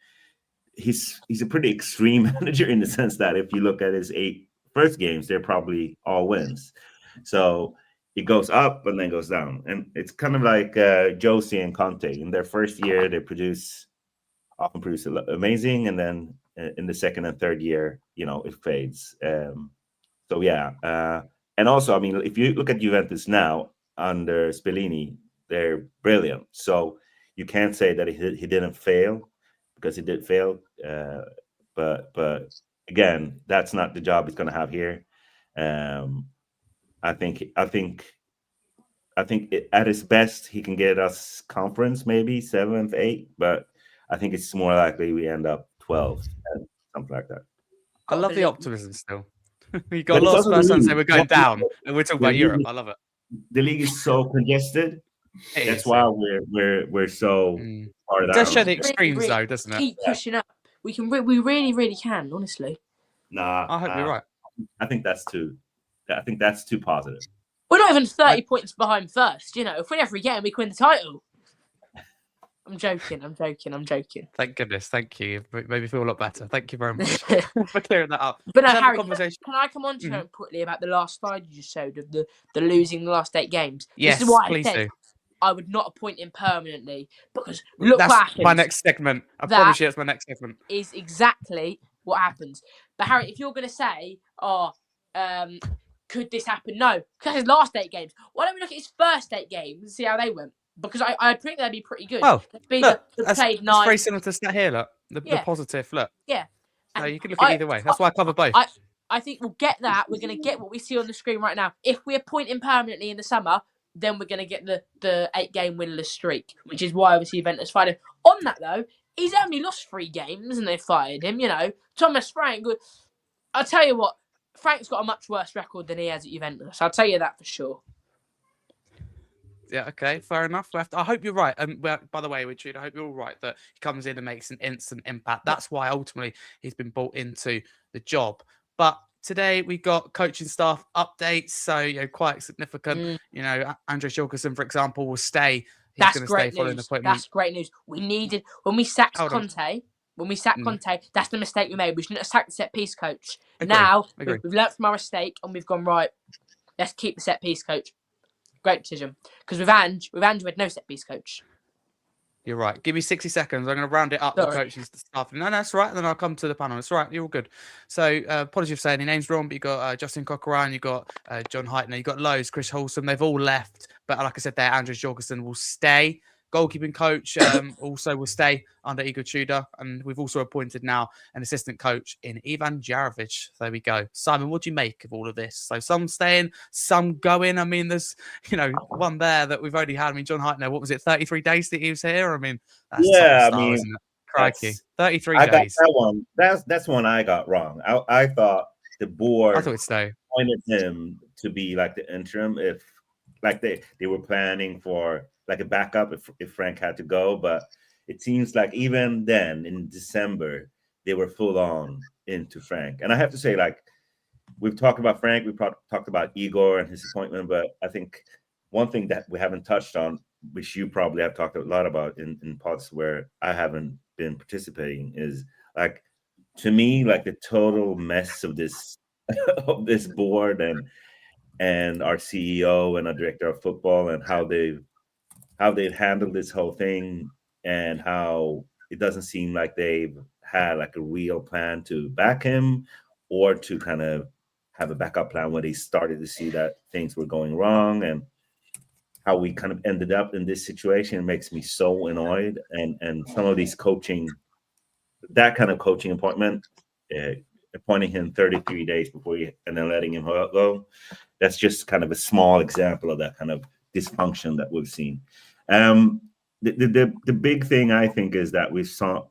he's a pretty extreme manager in the sense that if you look at his 8 first games, they're probably all wins. So it goes up and then goes down. And it's kind of like Josie and Conte. In their first year, they often produce amazing. And then in the second and third year, it fades. So, yeah. And also, I mean, if you look at Juventus now under Spalletti, they're brilliant. So you can't say that he didn't fail, because he did fail. But again, that's not the job he's going to have here. I think at his best he can get us conference, maybe 7th, 8th, but I think it's more likely we end up 12th, something like that. I love the optimism still. You got a lot of Spurs fans say we're going down, and we're talking about Europe. I love it. The league is so congested. That's why we're so far down. It does show the extremes, though, doesn't it? Keep pushing up. We really, really can. Honestly. Nah, I hope you're right. I think that's too positive. We're not even 30 points behind first. If we win every game, we can win the title. I'm joking. Thank goodness. Thank you. It made me feel a lot better. Thank you very much for clearing that up. But no, Harry, can I come on to you quickly about the last slide you just showed of the losing the last 8 games? Yes, this is why please do. I would not appoint him permanently, because look that's what happens. My next segment. I promise you, it's my next segment. Is exactly what happens. But Harry, if you're going to say, could this happen? No, because his last 8 games. Why don't we look at his first 8 games and see how they went? Because I think they'd be pretty good. Well, look, the played 9. It's very similar to stat here. Look, the positive. Look. Yeah. So you can look at either way. That's why I cover both. I think we'll get that. We're going to get what we see on the screen right now. If we appoint him permanently in the summer, then we're going to get the 8-game winless streak, which is why obviously Juventus fired him. On that though, he's only lost 3 games and they fired him. Thomas Frank. I'll tell you what, Frank's got a much worse record than he has at Juventus. I'll tell you that for sure. Yeah, okay, fair enough. I hope you're right. And by the way, Richard, I hope you're all right that he comes in and makes an instant impact. That's why ultimately he's been brought into the job. But today we got coaching staff updates, so quite significant. Andres Jorgensen, for example, will stay. That's great news. That's great news. We needed when we sacked Conte. When we sacked Conte, that's the mistake we made. We shouldn't have sacked the set piece coach. Now we've learnt from our mistake and we've gone right. Let's keep the set piece coach. Great decision. Because with Ange, we had no set piece coach. You're right. Give me 60 seconds. I'm going to round it up. Sorry. The coaching staff. No, that's right. Then I'll come to the panel. It's right. You're all good. So, apologies for saying your name's wrong, but you got Justin Corcoran, you got John Heitner, you got Lowe's, Chris Wholesome. They've all left. But like I said there, Andres Jorgensen will stay. Goalkeeping coach also will stay under Igor Tudor. And we've also appointed now an assistant coach in Ivan Jarovic. There we go. Simon, what do you make of all of this? So some staying, some going. I mean, there's, one there that we've only had. I mean, John Heitner, what was it, 33 days that he was here? I mean, that's isn't it? Crikey. 33 days. I got that one. That's one I got wrong. I thought the board I thought it'd stay. Appointed him to be like the interim if like they were planning for like a backup if Frank had to go, but it seems like even then in December they were full on into Frank. And I have to say, like, we've talked about Frank, we've talked about Igor and his appointment, but I think one thing that we haven't touched on, which you probably have talked a lot about in pods where I haven't been participating, is like, to me, like the total mess of this of this board and our CEO and our director of football and how they've handled this whole thing, and how it doesn't seem like they've had like a real plan to back him or to kind of have a backup plan when they started to see that things were going wrong, and how we kind of ended up in this situation makes me so annoyed. And some of these that kind of coaching appointment, appointing him 33 days before and then letting him go, that's just kind of a small example of that kind of dysfunction that we've seen. The big thing I think is that we saw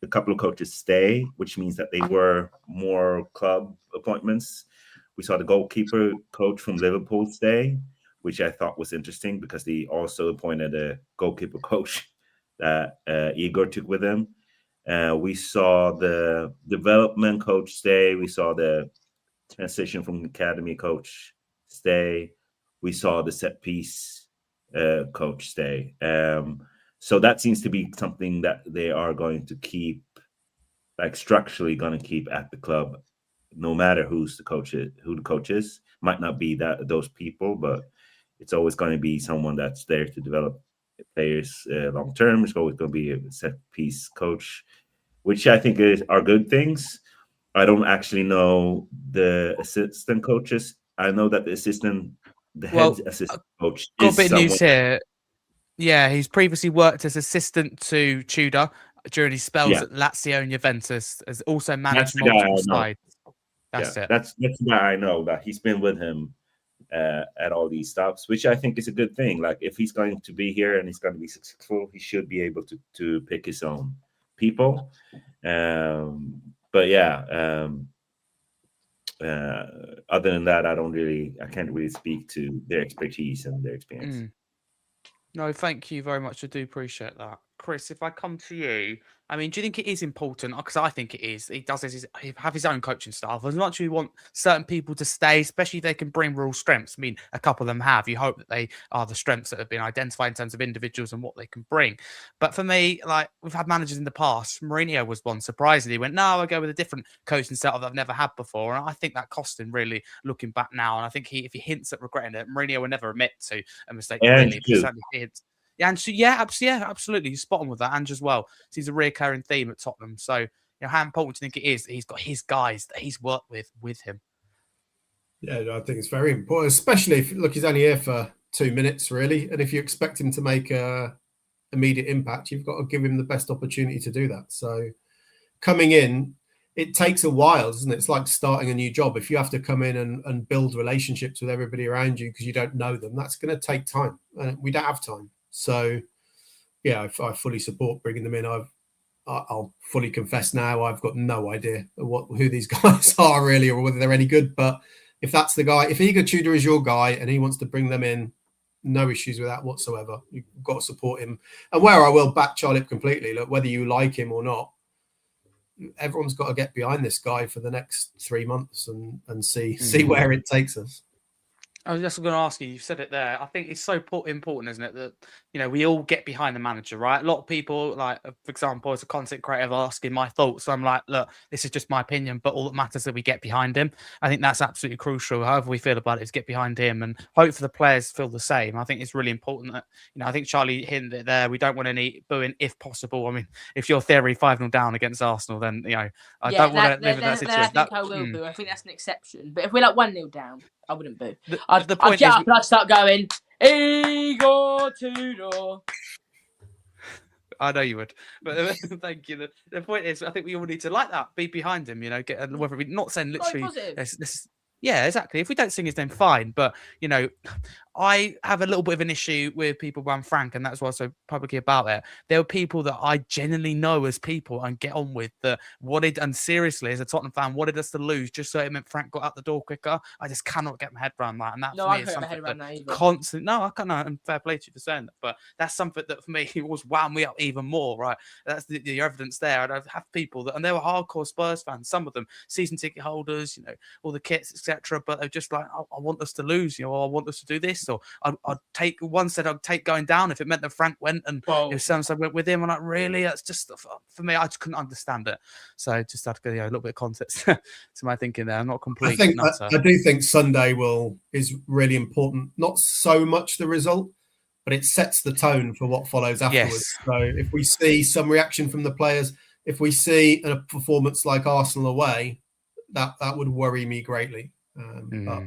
a couple of coaches stay, which means that they were more club appointments. We saw the goalkeeper coach from Liverpool stay, which I thought was interesting because they also appointed a goalkeeper coach that Igor took with him. We saw the development coach stay. We saw the transition from academy coach stay. We saw the set piece coach stay. So that seems to be something that they are going to keep, like structurally going to keep at the club, no matter who the coach is. Might not be those people, but it's always going to be someone that's there to develop players long term. It's always going to be a set piece coach, which I think are good things. I don't actually know the assistant coaches. I know that the head assistant coach got is a bit of news someone. here. Yeah, he's previously worked as assistant to Tudor during his spells at Lazio and Juventus, has also managed multiple sides. That's it. That's the guy I know, that he's been with him at all these stops, which I think is a good thing. Like, if he's going to be here and he's going to be successful, he should be able to pick his own people. But yeah, other than that, I can't really speak to their expertise and their experience. No, thank you very much. I do appreciate that. Chris, if I come to you, I mean, do you think it is important? Because I think it is. He have his own coaching staff. As much as we want certain people to stay, especially if they can bring real strengths. I mean, a couple of them have. You hope that they are the strengths that have been identified in terms of individuals and what they can bring. But for me, like, we've had managers in the past. Mourinho was one. Surprisingly, he went, no, I'll go with a different coaching setup that I've never had before. And I think that cost him, really, looking back now. And I think if he hints at regretting it, Mourinho will never admit to a mistake. Really, if he certainly hints. Absolutely. You're spot on with that. Ange as well. So he's a recurring theme at Tottenham. So, how important do you think it is that he's got his guys that he's worked with him? Yeah, I think it's very important, especially if, look, he's only here for 2 minutes, really. And if you expect him to make a immediate impact, you've got to give him the best opportunity to do that. So coming in, it takes a while, doesn't it? It's like starting a new job. If you have to come in and build relationships with everybody around you because you don't know them, that's going to take time. And we don't have time. So, yeah, I fully support bringing them in. I'll fully confess now, I've got no idea who these guys are really, or whether they're any good. But if that's the guy, if Igor Tudor is your guy and he wants to bring them in, no issues with that whatsoever. You've got to support him. And where I will back Charlie completely, look, whether you like him or not, everyone's got to get behind this guy for the next 3 months and see where it takes us. I was just going to ask you, you said it there. I think it's so important, isn't it, that, we all get behind the manager, right? A lot of people, like, for example, as a content creator, asking my thoughts. I'm like, look, this is just my opinion, but all that matters is that we get behind him. I think that's absolutely crucial. However we feel about it is get behind him, and hope for the players feel the same. I think it's really important that, I think Charlie hinted it there. We don't want any booing if possible. I mean, if your theory 5-0 down against Arsenal, then, I don't want to live in that situation. I will boo. I think that's an exception. But if we're like 1-0 down, I wouldn't boo. I'd get is, up and I'd start going, Igor Tudor. I know you would, but thank you. The point is, I think we all need to like that, be behind him. Whether we not saying literally, yeah, exactly. If we don't sing his name, fine. But I have a little bit of an issue with people around Frank, and that's why I'm so publicly about it. There are people that I genuinely know as people and get on with that wanted, and seriously, as a Tottenham fan, wanted us to lose just so it meant Frank got out the door quicker. I just cannot get my head around that. And that for me is something that constant. No, I can't. And fair play to you for saying that. But that's something that for me was wound me up even more. Right, that's the evidence there. And I have people that, and they were hardcore Spurs fans. Some of them season ticket holders, all the kits, etc. But they're just like, I want us to lose. I want us to do this. So I'd take one said I'd take going down if it meant that Frank went and someone went with him. I'm like, really? That's just for me. I just couldn't understand it. So I just had to go a little bit of context to my thinking there. I'm not completely. I do think Sunday is really important. Not so much the result, but it sets the tone for what follows afterwards. Yes. So if we see some reaction from the players, if we see a performance like Arsenal away, that would worry me greatly. But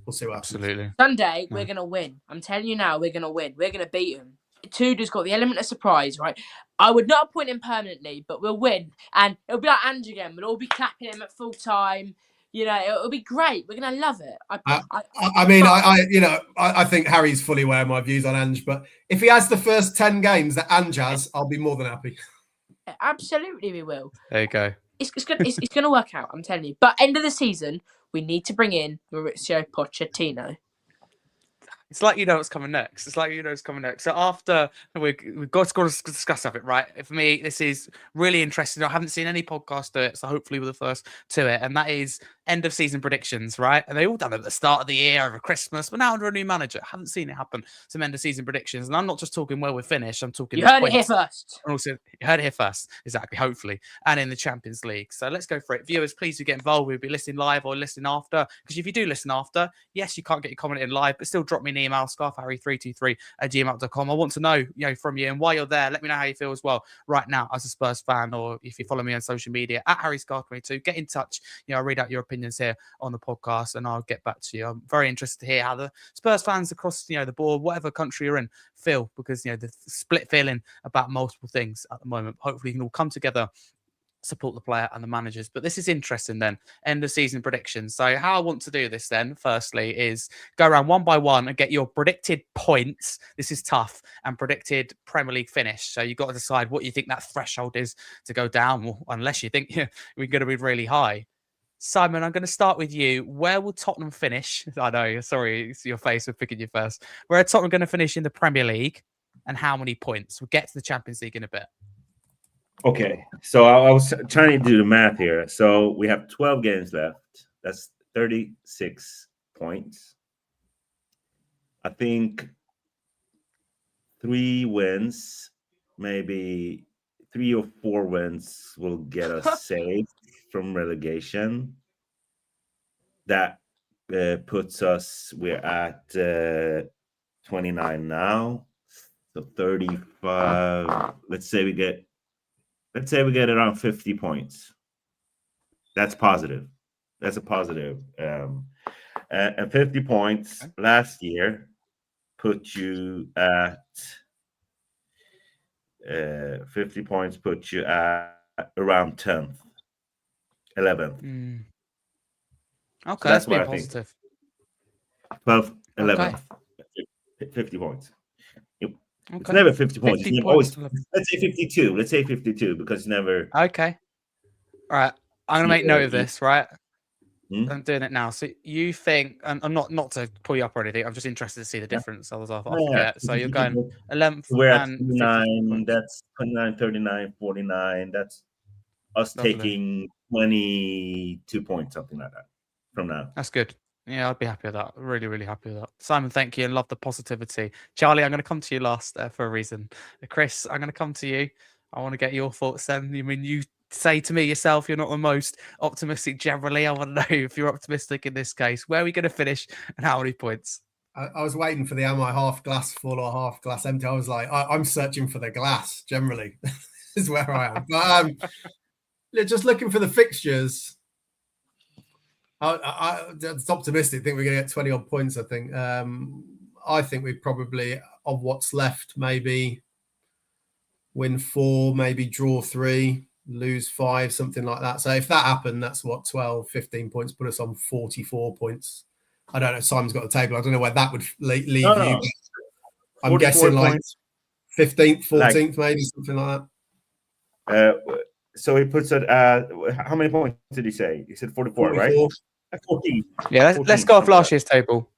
we'll see what happens. Absolutely. Sunday, No. we're going to win. I'm telling you now, we're going to win. We're going to beat them. Tudor's got the element of surprise, right? I would not appoint him permanently, but we'll win. And it'll be like Ange again. We'll all be clapping him at full time. You know, it'll be great. We're going to love it. I think Harry's fully aware of my views on Ange, but if he has the first 10 games that Ange has, I'll be more than happy. Absolutely, we will. There you go. It's going to work out, I'm telling you. But end of the season, we need to bring in Mauricio Pochettino. It's like you know what's coming next. It's like you know what's coming next. So after we've got to discuss something, right? For me, this is really interesting. I haven't seen any podcast do it, so hopefully we're the first to it. And that is end of season predictions, right? And they all done it at the start of the year over Christmas, but now under a new manager, haven't seen it happen. Some end of season predictions, and I'm not just talking where we're finished. I'm talking. You heard it here first. And also, you heard it here first, exactly. Hopefully, and in the Champions League. So let's go for it. Viewers, please do get involved. We'll be listening live or listening after. Because if you do listen after, yes, you can't get your comment in live, but still drop me an email, scarfharry323@gmail.com. I want to know, from you, and while you're there, let me know how you feel as well right now as a Spurs fan, or if you follow me on social media at Harry Scarfe22. Get in touch. I'll read out your opinions here on the podcast, and I'll get back to you. I'm very interested to hear how the Spurs fans across the board, whatever country you're in, feel, because the split feeling about multiple things at the moment. Hopefully, you can all come together, support the player and the managers. But this is interesting then, end of season predictions. So how I want to do this then, firstly, is go around one by one and get your predicted points. This is tough. And predicted Premier League finish. So you've got to decide what you think that threshold is to go down, well, unless you think we're going to be really high. Simon, I'm going to start with you. Where will Tottenham finish? I know, sorry, it's your face for picking you first. Where are Tottenham going to finish in the Premier League, and how many points? We'll get to the Champions League in a bit. Okay, so I was trying to do the math here. So we have 12 games left. That's 36 points. I think 3 wins, maybe 3 or 4 wins will get us safe from relegation. That puts us, we're at 29 now. So 35. Let's say we get around 50 points. That's positive. That's a positive. And 50 points last year put you at 50 points put you at around 10th, 11th. Okay, so that's being what I positive. think. 12th, 11th, 50 points. It's never 50 points. 50 points. Always, let's say 52. Let's say 52 because it's never. Okay. All right. I'm going to make note of this, right? I'm doing it now. So you think, and I'm not to pull you up or anything, I'm just interested to see the difference. I'll forget. So you're going 11th. We're at 29, that's 29, 39, 49. That's us taking 22 points, something like that from now. That's good. Yeah, I'd be happy with that. Really, really happy with that. Simon, thank you, and love the positivity. Charlie, I'm going to come to you last for a reason. Chris, I'm going to come to you. I want to get your thoughts then. I mean, you say to me yourself, you're not the most optimistic generally. I want to know if you're optimistic in this case. Where are we going to finish and how many points? I was waiting for the am I half glass full or half glass empty. I was like, I'm searching for the glass generally is where I am. But just looking for the fixtures. It's optimistic. I think we're going to get 20 odd points. I think we probably, of what's left, maybe win 4, maybe draw 3, lose 5, something like that. So if that happened, that's what, 12, 15 points, put us on 44 points. I don't know. Simon's got a table. I don't know where that would leave you. I'm guessing points. Like 15th, 14th, maybe something like that. So he puts it at how many points did he say? He said 44, right? 14. Yeah, let's go off last year's table.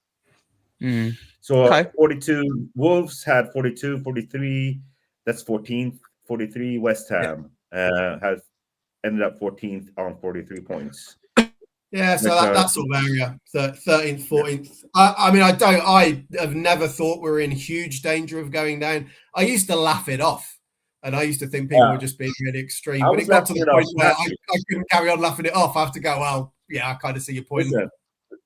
So 42. Wolves had 42, 43. That's 14th. 43. West Ham has ended up 14th on 43 points. Yeah, so that sort of area, 13th, 14th. I have never thought we were in huge danger of going down. I used to laugh it off. And I used to think people were just being really extreme. But it got to the point where I couldn't carry on laughing it off. I have to go, well, yeah, I kind of see your point. Listen,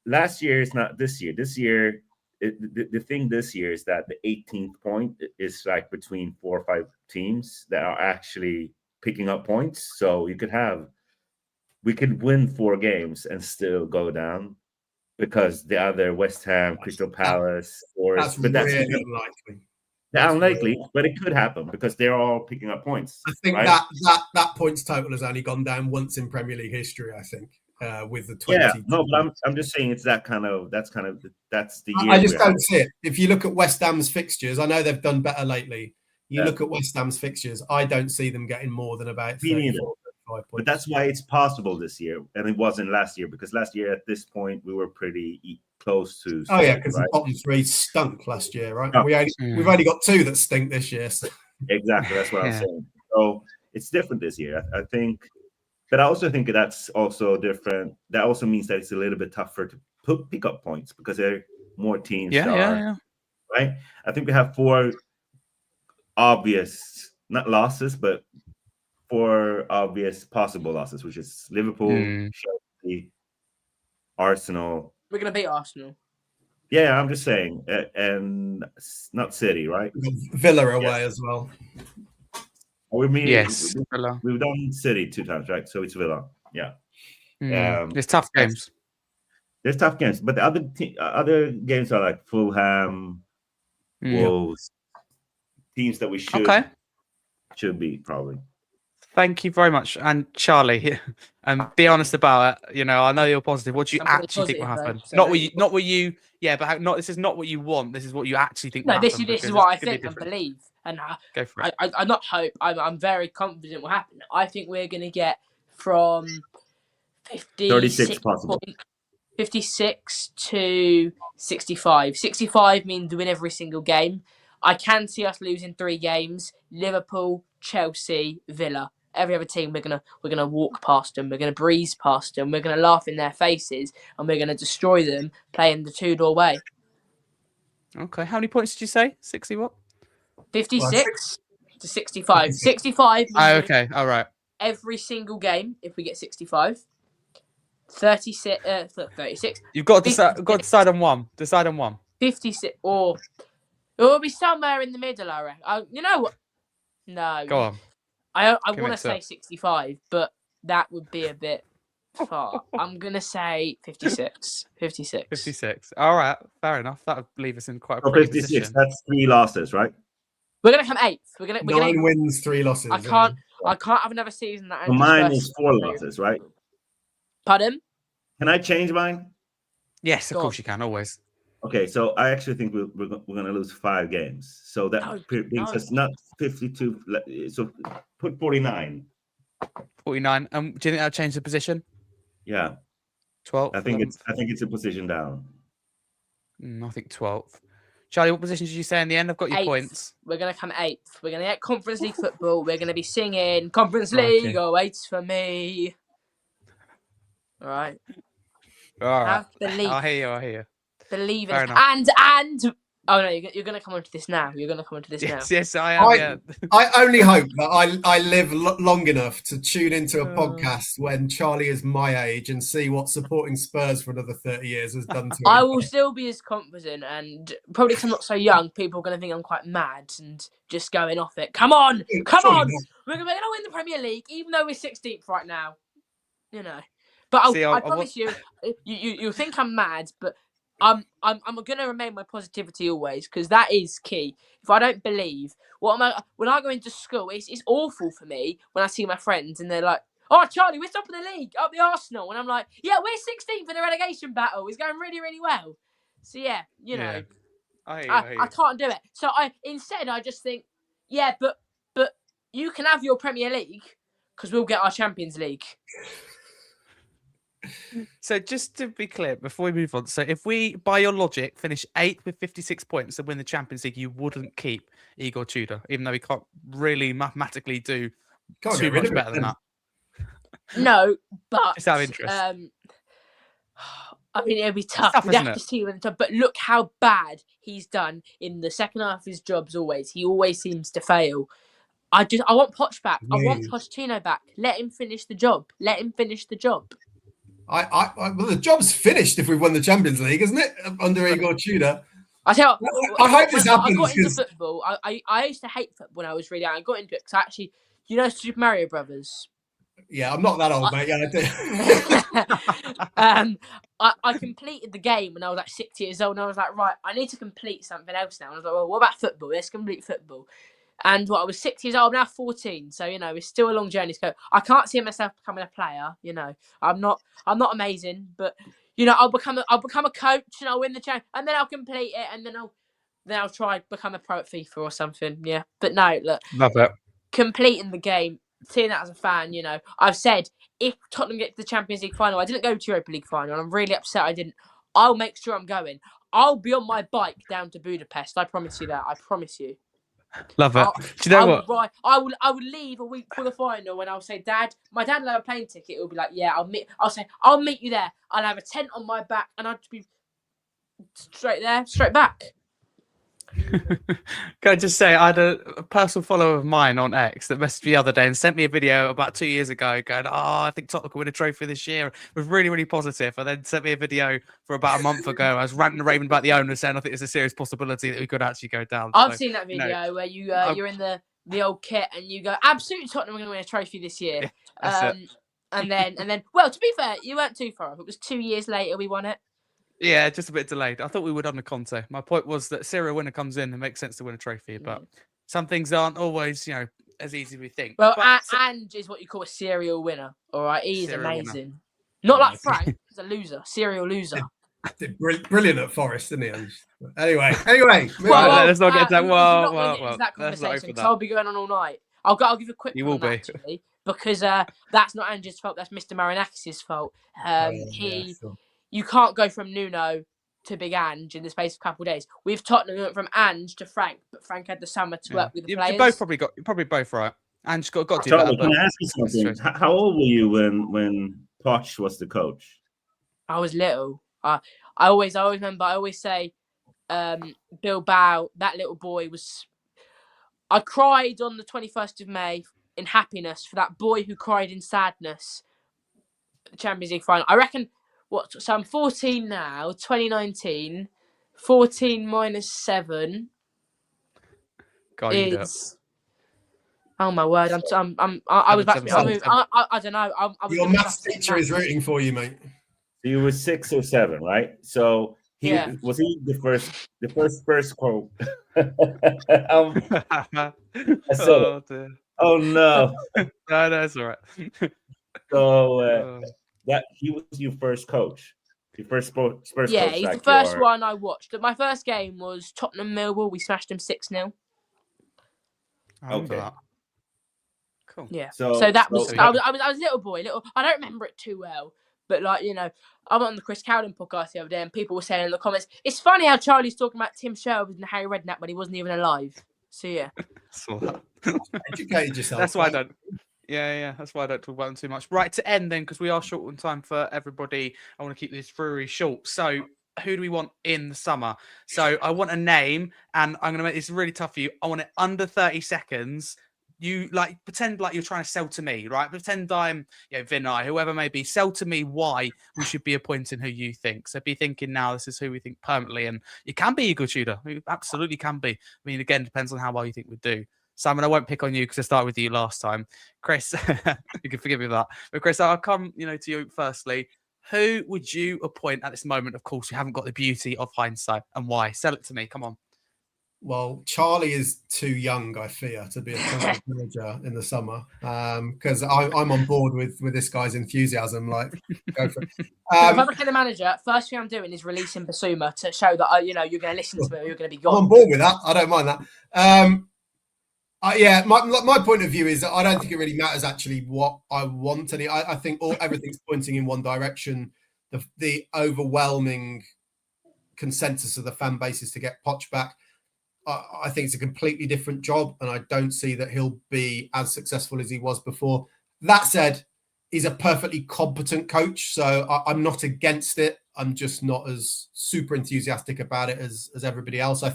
last year is not this year. This year, the thing this year is that the 18th point is like between 4 or 5 teams that are actually picking up points. So we could win 4 games and still go down. because the other West Ham, Crystal Palace, Forest, That's really unlikely. That's unlikely, but it could happen because they're all picking up points. I think right? that points total has only gone down once in Premier League history. I think with the 20. Yeah, no, but I'm just saying that's the year. I just don't see it. If you look at West Ham's fixtures, I know they've done better lately. You look at West Ham's fixtures, I don't see them getting more than about 34, 35 points. But that's why it's possible this year, and it wasn't last year, because last year at this point we were pretty close to. Oh yeah, because the bottom three stunk last year, right? No. We've only got two that stink this year. So. Exactly, that's what I'm saying. So it's different this year, I think. But I also think that's also different. That also means that it's a little bit tougher to pick up points because there are more teams. Right. I think we have 4 obvious, not losses, but 4 obvious possible losses, which is Liverpool, Chelsea, Arsenal. We're gonna beat Arsenal. Yeah, I'm just saying, and not City, right? Villa away as well. We mean, yes, we've done City 2 times, right? So it's Villa. Yeah. There's tough games. There's tough games, but the other games are like Fulham, Wolves, teams that we should beat probably. Thank you very much. And Charlie, be honest about it. I know you're positive. What do you actually think will happen? Not what you. Yeah, but this is not what you want. This is what you actually think. No, this is what I think and believe. And go for it. I not hope. I'm very confident will happen. I think we're going to get from 36 possible. 56 to 65. 65 means win every single game. I can see us losing 3 games. Liverpool, Chelsea, Villa. Every other team, we're gonna walk past them. We're gonna breeze past them. We're gonna laugh in their faces, and we're gonna destroy them playing the Tudor way. Okay, how many points did you say? 60 what? 56 to 65. 65. Okay, all right. Every single game, if we get 65. 36. 36. You've got to decide on one. Decide on one. 56, or it will be somewhere in the middle. I reckon. You know what? No. Go on. I want to say 65, but that would be a bit far. I'm going to say 56. 56. 56. All right, fair enough. That would leave us in quite a pretty 56. Position. That's 3 losses, right? We're going to come 8th. We're 9 wins, 3 losses. I can't have another season that. Mine is 4 losses, right? Pardon? Can I change mine? Yes, of course you can. Always. Okay, so I actually think we're going to lose 5 games. So that brings us not 52. So put 49. 49. Do you think that'll change the position? Yeah. 12. I think it's a position down. I think 12th. Charlie, what position did you say in the end? I've got your 8th. Points. We're going to come 8th. We're going to get Conference League football. We're going to be singing Conference League. Oh, 8's for me. All right. All right. I hear you. Believe it. And oh no, you're going to come onto this now. Yes, I am. I only hope that I live long enough to tune into a podcast when Charlie is my age and see what supporting Spurs for another 30 years has done to him. I will still be as confident, and probably because I'm not so young, people are going to think I'm quite mad and just going off it. Come on! We're going to win the Premier League, even though we're 16th right now. But I promise you, you think I'm mad, but I'm going to remain my positivity always, because that is key. If I don't believe, when I go into school, it's awful for me when I see my friends and they're like, "Oh, Charlie, we're top of the league, up the Arsenal," and I'm like, "Yeah, we're 16th in the relegation battle. It's going really, really well." So yeah, I can't do it. So I just think, yeah, but you can have your Premier League because we'll get our Champions League. So just to be clear, before we move on, so if we, by your logic, finish 8th with 56 points and win the Champions League, you wouldn't keep Igor Tudor, even though he can't really mathematically do too much better than that. No, but just out of interest. I mean, it'll be tough. We'd have to see when but look how bad he's done in the second half of his jobs. He always seems to fail. I want Poch back. I want Pochettino back. Let him finish the job. Well, the job's finished if we won the Champions League, isn't it? Under Igor Tudor. I tell you, I hope this happens. I got into football. I used to hate football when I was really young. I got into it because Super Mario Brothers. Yeah, I'm not that old, mate. Yeah, I do. I completed the game when I was like 6 years old, and I was like, right, I need to complete something else now. And I was like, well, what about football? Let's complete football. And I was 6 years old, I'm now 14. So, it's still a long journey to go. I can't see myself becoming a player, I'm not amazing, but I'll become a coach and I'll win the championship, and then I'll complete it, and then I'll try become a pro at FIFA or something. Yeah. But no, look, Love it. completing the game, seeing that as a fan, I've said if Tottenham get to the Champions League final, I didn't go to Europa League final, and I'm really upset I didn't. I'll make sure I'm going. I'll be on my bike down to Budapest. I promise you that. I promise you. Love it. Do you know what? I would leave a week for the final, and I'll say, Dad, my dad will have a plane ticket. He'll be like, yeah, I'll meet you there. I'll have a tent on my back, and I'll just be straight there, straight back. Can I just say, I had a personal follower of mine on X that messaged me the other day and sent me a video about 2 years ago going, I think Tottenham will win a trophy this year. It was really, really positive. And then sent me a video for about a month ago. I was ranting and raving about the owner, saying I think it's a serious possibility that we could actually go down. I've seen that video where you're in the old kit and you go, absolutely Tottenham are going to win a trophy this year. Yeah, and then, well, to be fair, you weren't too far off. It was 2 years later we won it. Yeah, just a bit delayed. I thought we would under Conte. My point was that serial winner comes in and makes sense to win a trophy, but some things aren't always, as easy as we think. Well, Ange is what you call a serial winner. All right, he's amazing. Winner. Not like Frank, he's a loser, serial loser. Brilliant at Forest, isn't he? Anyway. Let's not get to that. Well, that conversation because I'll be going on all night. I'll give a quick. You will be actually, because that's not Ange's fault. That's Mr. Marinakis' fault. You can't go from Nuno to Big Ange in the space of a couple of days. With Tottenham, we went from Ange to Frank, but Frank had the summer to work with the players. You're probably both right. Ange got to do Charlie, better. can I ask you something? How old were you when Poch was the coach? I was little. I always remember. I always say, Bilbao. That little boy was. I cried on the 21st of May in happiness for that boy who cried in sadness. The Champions League final. I reckon. So I'm 14 now, 2019. 14 minus 7 is. Oh my word! I was about to be. I don't know. Your maths teacher is rooting for you, mate. So you were 6 or 7, right? So was he the first quote? Oh no! No, it's all right. So that he was your first coach, your first Spurs coach. Yeah, he's the first one I watched. My first game was Tottenham Millwall. We smashed them 6-0. Okay. Cool. Yeah. So that was. I was a little boy. I don't remember it too well, but I went on the Chris Cowden podcast the other day, and people were saying in the comments, "It's funny how Charlie's talking about Tim Sherwood and Harry Redknapp when he wasn't even alive." So yeah. Educate yourself. That's why I don't. Yeah. That's why I don't talk about them too much. Right, to end then, because we are short on time for everybody. I want to keep this very short. So, who do we want in the summer? So, I want a name, and I'm going to make this really tough for you. I want it under 30 seconds. You pretend like you're trying to sell to me, right? Pretend I'm, Vinay, whoever may be. Sell to me why we should be appointing who you think. So, be thinking now. This is who we think permanently, and you can be Igor Tudor. You absolutely can be. I mean, again, depends on how well you think we do. Simon, I won't pick on you because I started with you last time. Chris, you can forgive me for that. But Chris, I'll come, to you firstly. Who would you appoint at this moment? Of course, you haven't got the beauty of hindsight, and why? Sell it to me. Come on. Well, Charlie is too young, I fear, to be a tournament manager in the summer. Because I'm on board with this guy's enthusiasm. Go for it. If I become the manager, first thing I'm doing is releasing Basuma to show that you're going to listen to me. Or you're going to be gone. I'm on board with that. I don't mind that. My point of view is that I don't think it really matters actually what I want. And I think everything's pointing in one direction. The overwhelming consensus of the fan base is to get Poch back. I think it's a completely different job, and I don't see that he'll be as successful as he was before. That said, he's a perfectly competent coach, so I'm not against it. I'm just not as super enthusiastic about it as everybody else. I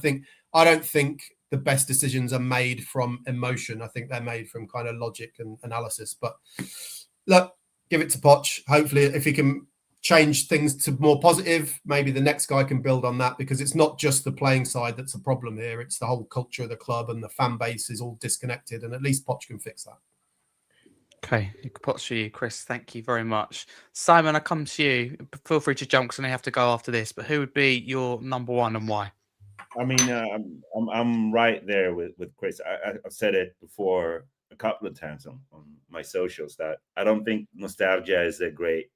don't think the best decisions are made from emotion. I think they're made from kind of logic and analysis. But look, give it to Poch. Hopefully, if he can change things to more positive, maybe the next guy can build on that, because it's not just the playing side that's a problem here. It's the whole culture of the club, and the fan base is all disconnected, and at least Poch can fix that. Okay, pots for you, Chris. Thank you very much. Simon, I come to you. Feel free to jump because I have to go after this. But who would be your number one and why? I mean, I'm right there with Chris. I've said it before a couple of times on my socials that I don't think nostalgia is a great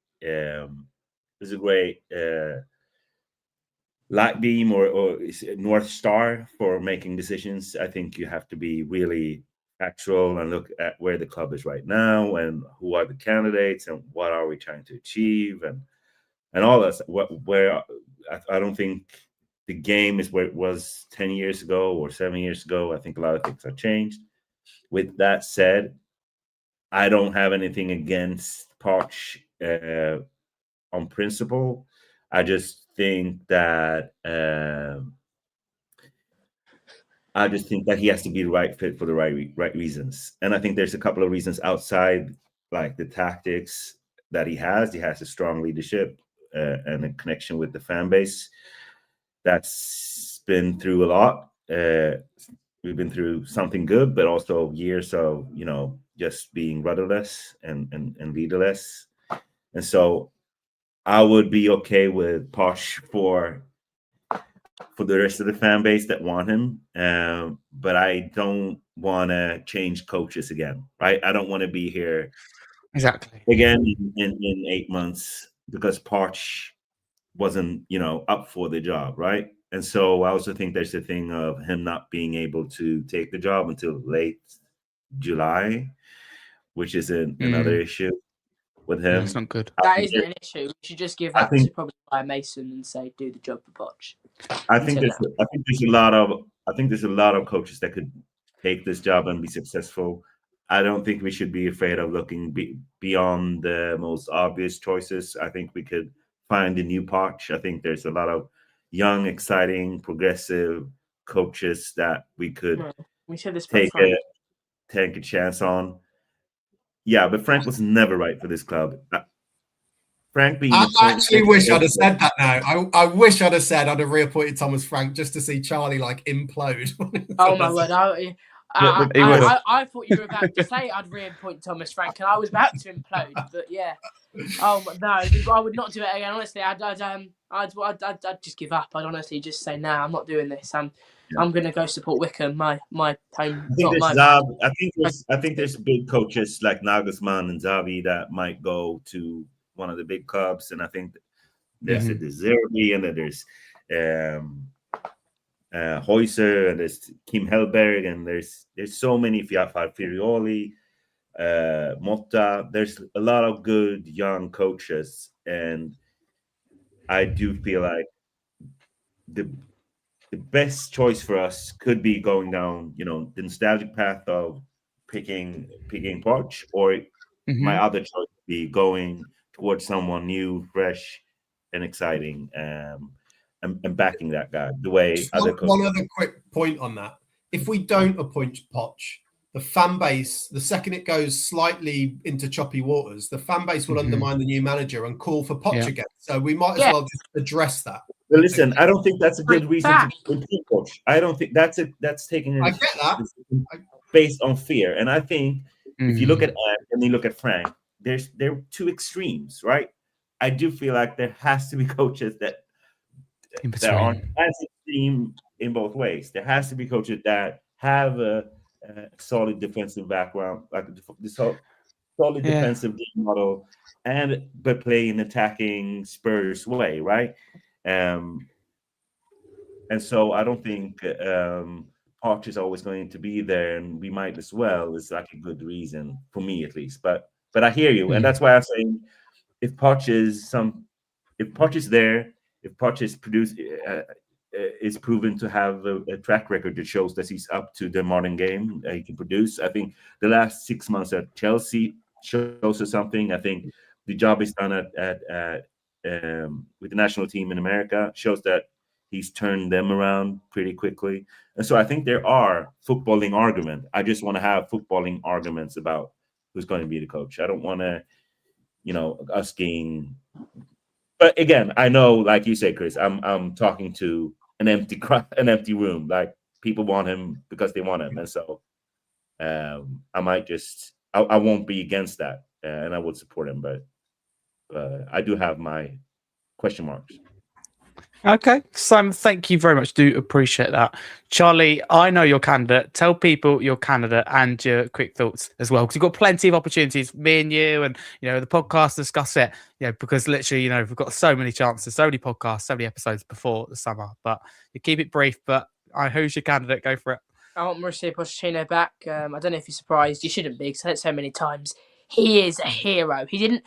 light beam or North Star for making decisions. I think you have to be really factual and look at where the club is right now and who are the candidates and what are we trying to achieve and all that. Where I don't think the game is where it was 10 years ago or 7 years ago. I think a lot of things have changed. With that said, I don't have anything against Poch on principle. I just think that he has to be the right fit for the right reasons. And I think there's a couple of reasons outside, like the tactics that he has. He has a strong leadership and a connection with the fan base. That's been through a lot. We've been through something good, but also years of, just being rudderless and leaderless. And so I would be okay with Poch for the rest of the fan base that want him. But I don't want to change coaches again, right? I don't want to be here Exactly again in 8 months because Poch wasn't, up for the job, right? And so I also think there's a thing of him not being able to take the job until late July, which is another issue with him. That's not good. That isn't an issue. We should just give that to probably Ryan Mason and say, do the job for Poch. I think there's a lot of coaches that could take this job and be successful. I don't think we should be afraid of looking beyond the most obvious choices. I think we could find a new Poch. I think there's a lot of young, exciting, progressive coaches that we could take a chance on. Yeah, but Frank was never right for this club. Frank being I actually wish I'd have said that now. I wish I'd have said I'd have reappointed Thomas Frank just to see Charlie implode. Oh my word. I thought you were about to say I'd reappoint Thomas Frank and I was about to implode, but yeah. Oh no, I would not do it again. Honestly, I'd just give up. I'd honestly just say, nah, I'm not doing this. I'm gonna go support Wickham, my home. I think there's big coaches like Nagelsmann and Xavi that might go to one of the big clubs, and I think there's a Zerbi, and then there's Heuser, and there's Kim Hellberg, and there's so many, Firioli, Motta. There's a lot of good young coaches, and I do feel like the best choice for us could be going down, the nostalgic path of picking Poch, or my other choice would be going towards someone new, fresh, and exciting, and backing that guy the way other coaches. One other quick point on that: if we don't appoint Poch, the fan base, the second it goes slightly into choppy waters, the fan base will undermine the new manager and call for Poch again. So we might as well just address that. But listen, I don't think that's a good reason to improve Poch. I don't think that's taking I get that based on fear. And I think if you look at Ed and you look at Frank, they're two extremes, right? I do feel like there has to be coaches that are as extreme in both ways. There has to be coaches that have a solid defensive background, like the solid defensive model, but play an attacking Spurs way, right? And so I don't think Poch is always going to be there, and we might as well. It's like a good reason for me, at least. But I hear you, and that's why I'm saying if Poch is there, if Poch is proven to have a track record that shows that he's up to the modern game, he can produce. I think the last 6 months at Chelsea shows us something. I think the job he's done with the national team in America shows that he's turned them around pretty quickly. And so I think there are footballing arguments. I just want to have footballing arguments about who's going to be the coach. I don't want to, us gain. But again, I know, like you say, Chris, I'm talking to an empty room. Like, people want him because they want him, and so I might just I won't be against that, and I would support him. But I do have my question marks. Okay, Simon, thank you very much. Do appreciate that. Charlie, I know your candidate. Tell people your candidate and your quick thoughts as well, because you've got plenty of opportunities. Me and you, and the podcast discuss it. Because literally, we've got so many chances, so many podcasts, so many episodes before the summer. But you keep it brief. But who's your candidate? Go for it. I want Mauricio Pochettino back. I don't know if you're surprised. You shouldn't be, because I said it so many times. He is a hero. He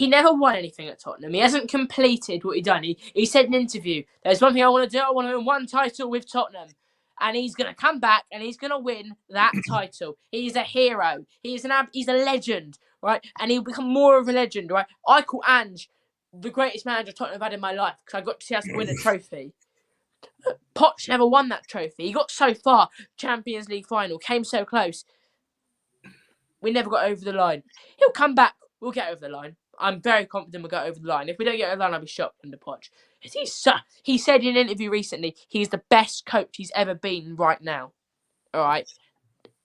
never won anything at Tottenham. He hasn't completed what he done. He said in an interview, there's one thing I want to do. I want to win one title with Tottenham. And he's going to come back and he's going to win that title. He's a hero. He's a legend, right? And he'll become more of a legend, right? I call Ange the greatest manager Tottenham have had in my life, because I got to see us win a trophy. Poch never won that trophy. He got so far, Champions League final, came so close. We never got over the line. He'll come back. We'll get over the line. I'm very confident we'll get over the line. If we don't get over the line, I'll be shocked under Poch. He said in an interview recently, he's the best coach he's ever been right now. All right.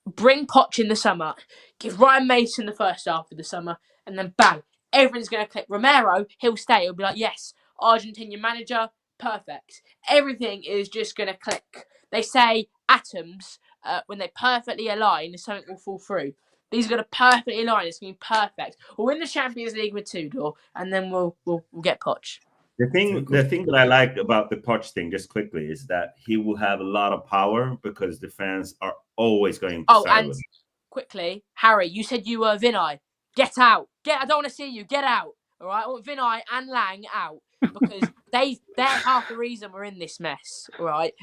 Bring Poch in the summer. Give Ryan Mason the first half of the summer. And then bang, everyone's going to click. Romero, he'll stay. He'll be like, yes, Argentinian manager, perfect. Everything is just going to click. They say atoms, when they perfectly align, something will fall through. These are going to perfectly align. It's going to be perfect. We'll win the Champions League with Tudor, and then we'll get Poch. The thing that I like about the Poch thing, just quickly, is that he will have a lot of power because the fans are always going to side with him. Quickly, Harry, you said you were Vinay. Get out. I don't want to see you. Get out. All right? I want Vinay and Lang out, because they're half the reason we're in this mess. All right?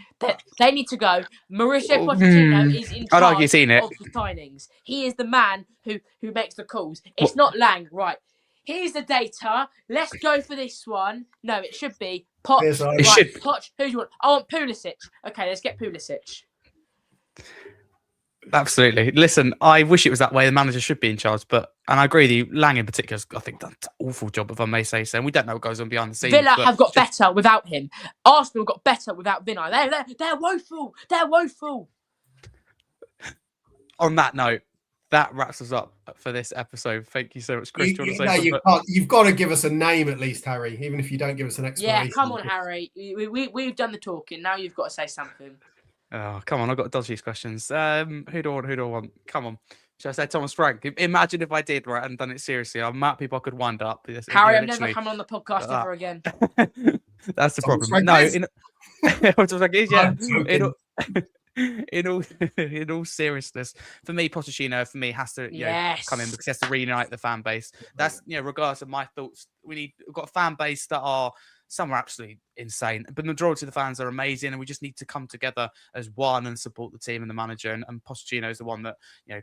They need to go. Mauricio Pochettino is in charge of the signings. He is the man who makes the calls. It's not Lang. Right. Here's the data. Let's go for this one. No, it should be Poch. Poch. Who do you want? I want Pulisic. Okay, let's get Pulisic. Absolutely. Listen, I wish it was that way. The manager should be in charge, and I agree with you. Lang in particular, I think, done an awful job, if I may say so. And we don't know what goes on behind the scenes. Villa have got better without him. Arsenal got better without Vinay. They're woeful. They're woeful. On that note, that wraps us up for this episode. Thank you so much, Chris. You've got to give us a name at least, Harry, even if you don't give us an explanation. Yeah, come on, Harry. We've done the talking. Now you've got to say something. Oh, come on. I've got to dodge these questions. Who do I want? Come on. Should I say Thomas Frank? Imagine if I did, right, and done it seriously. I'm mad people I could wind up. Harry, I'm never coming on the podcast ever again. That's the problem. No, in all seriousness, for me, Pochettino, has to come in because he has to reunite the fan base. That's regardless of my thoughts, we've got a fan base that are some are absolutely insane, but the majority of the fans are amazing, and we just need to come together as one and support the team and the manager. And Pochettino is the one that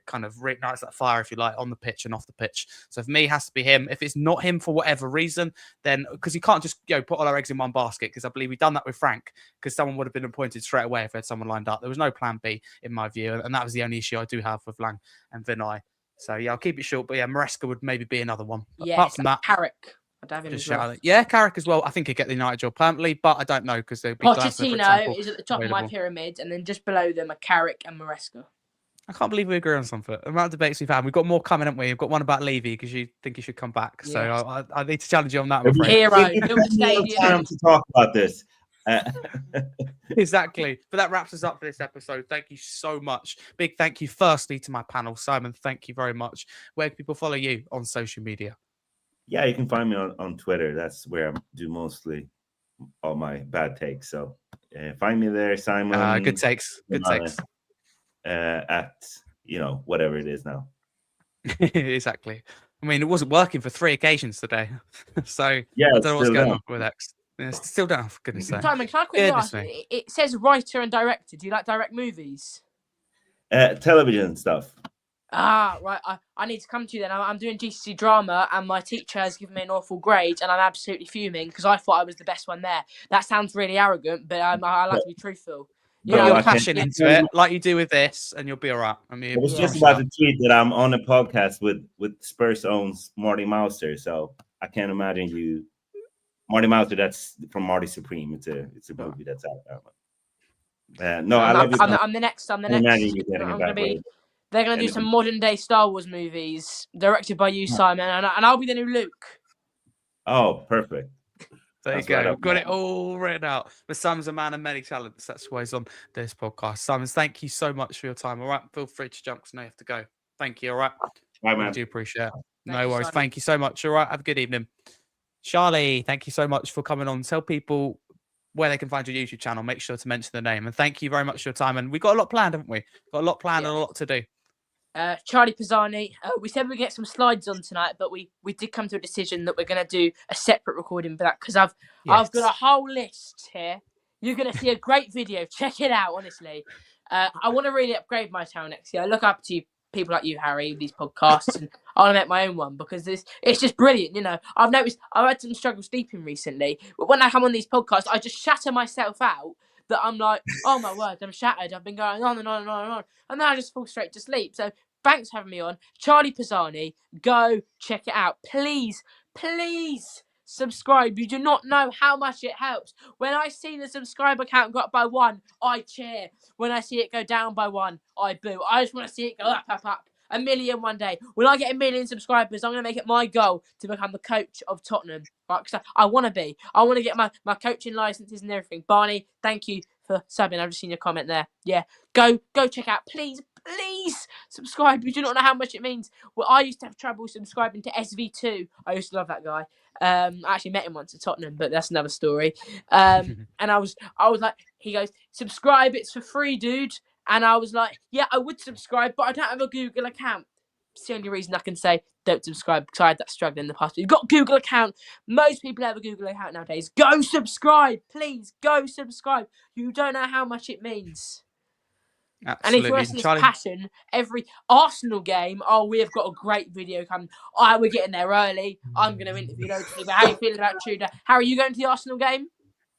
kind of reignites that fire, if you like, on the pitch and off the pitch. So for me, it has to be him. If it's not him for whatever reason, then because you can't just put all our eggs in one basket, because I believe we've done that with Frank, because someone would have been appointed straight away if we had someone lined up. There was no plan B in my view, and that was the only issue I do have with Lang and Vinay. So I'll keep it short, but Maresca would maybe be another one. Apart from that, Carrick. I'd have him as well. Yeah, Carrick as well. I think he'd get the United job permanently, but I don't know, because they'd be Pochettino is at the top of my pyramid, and then just below them are Carrick and Maresca. I can't believe we agree on something. The amount of debates we've had. We've got more coming, haven't we? We've got one about Levy, because you think he should come back. Yes. So I need to challenge you on that. Hero, time to talk about this. Exactly. But that wraps us up for this episode. Thank you so much. Big thank you firstly to my panel. Simon, thank you very much. Where can people follow you on social media? Yeah, you can find me on Twitter. That's where I do mostly all my bad takes. So find me there, Simon. Good takes. Good takes. At whatever it is now. Exactly. I mean, it wasn't working for 3 occasions today. So yeah, I don't know what's going on with X. It's still down, for goodness sake. Simon, can I quickly ask? It says writer and director. Do you like direct movies? Television stuff. Right. I need to come to you then. I'm doing GCSE drama, and my teacher has given me an awful grade, and I'm absolutely fuming because I thought I was the best one there. That sounds really arrogant, but I like to be truthful. You're passion into it, like you do with this, and you'll be all right. I mean, I was just about to tweet that I'm on a podcast with Spurs owns Marty Mouser, so I can't imagine you. Marty Mouser, that's from Marty Supreme. It's a movie that's out. No, I love you. I'm the next. I'm going to be They're going to do some modern day Star Wars movies directed by you, Simon, and I'll be the new Luke. Oh, perfect. There That's you go. right up We've got my it all written out. But Simon's a man of many talents. That's why he's on this podcast. Simon, thank you so much for your time. All right. Feel free to jump because now you have to go. Thank you. All right. Bye, I man. do appreciate it. Thank No you, worries. Simon. Thank you so much. All right. Have a good evening. Charlie, thank you so much for coming on. Tell people where they can find your YouTube channel. Make sure to mention the name. And thank you very much for your time. And we've got a lot planned, haven't we? Got a lot planned and a lot to do. Charlie Piastri. We said we'd get some slides on tonight, but we did come to a decision that we're going to do a separate recording for that because I've got a whole list here. You're going to see a great video. Check it out, honestly. I want to really upgrade my channel next year. I look up to people like you, Harry, these podcasts, and I want to make my own one because it's just brilliant. You know, I've noticed I've had some struggle sleeping recently, but when I come on these podcasts, I just shatter myself out that I'm like, oh my word, I'm shattered. I've been going on and on and on and on, and then I just fall straight to sleep. So thanks for having me on. Charlie Piastri, go check it out. Please subscribe. You do not know how much it helps. When I see the subscriber count go up by 1, I cheer. When I see it go down by 1, I boo. I just want to see it go up. 1 million one day. When I get 1 million subscribers, I'm going to make it my goal to become the coach of Tottenham. Right? Because I want to be. I want to get my coaching licenses and everything. Barney, thank you for subbing. I've just seen your comment there. Yeah, go check out. Please subscribe. You do not know how much it means. Well, I used to have trouble subscribing to SV2. I used to love that guy. I actually met him once at Tottenham, but that's another story. And I was like, he goes, subscribe, it's for free, dude. And I was like, yeah, I would subscribe, but I don't have a Google account. It's the only reason I can say don't subscribe because I had that struggle in the past. You've got a Google account. Most people have a Google account nowadays. Go subscribe, please. Go subscribe. You don't know how much it means. Absolutely. And if you're listening to Passion, every Arsenal game, we have got a great video coming. We're getting there early. I'm going to interview those people. How are you feeling about Tudor? Harry, you going to the Arsenal game?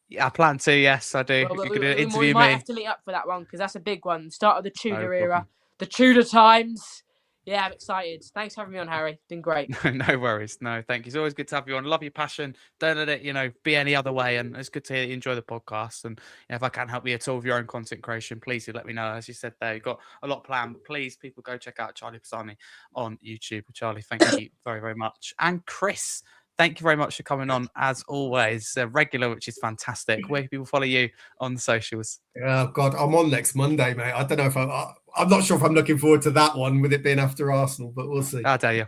Yeah, I plan to. Yes, I do. Well, if you could interview we me, might have to meet up for that one because that's a big one. Start of the Tudor era, problem. the Tudor times. Yeah, I'm excited. Thanks for having me on, Harry. It's been great. No worries. No, thank you. It's always good to have you on. Love your passion. Don't let it, be any other way. And it's good to hear that you enjoy the podcast. And if I can help you at all with your own content creation, please do let me know. As you said there, you've got a lot planned. But please, people, go check out Charlie Piastri on YouTube. Charlie, thank you very, very much. And Chris, thank you very much for coming on, as always. Regular, which is fantastic. Where can people follow you on the socials? Oh, God, I'm on next Monday, mate. I don't know if I'm not sure if I'm looking forward to that one with it being after Arsenal, but we'll see. I dare you.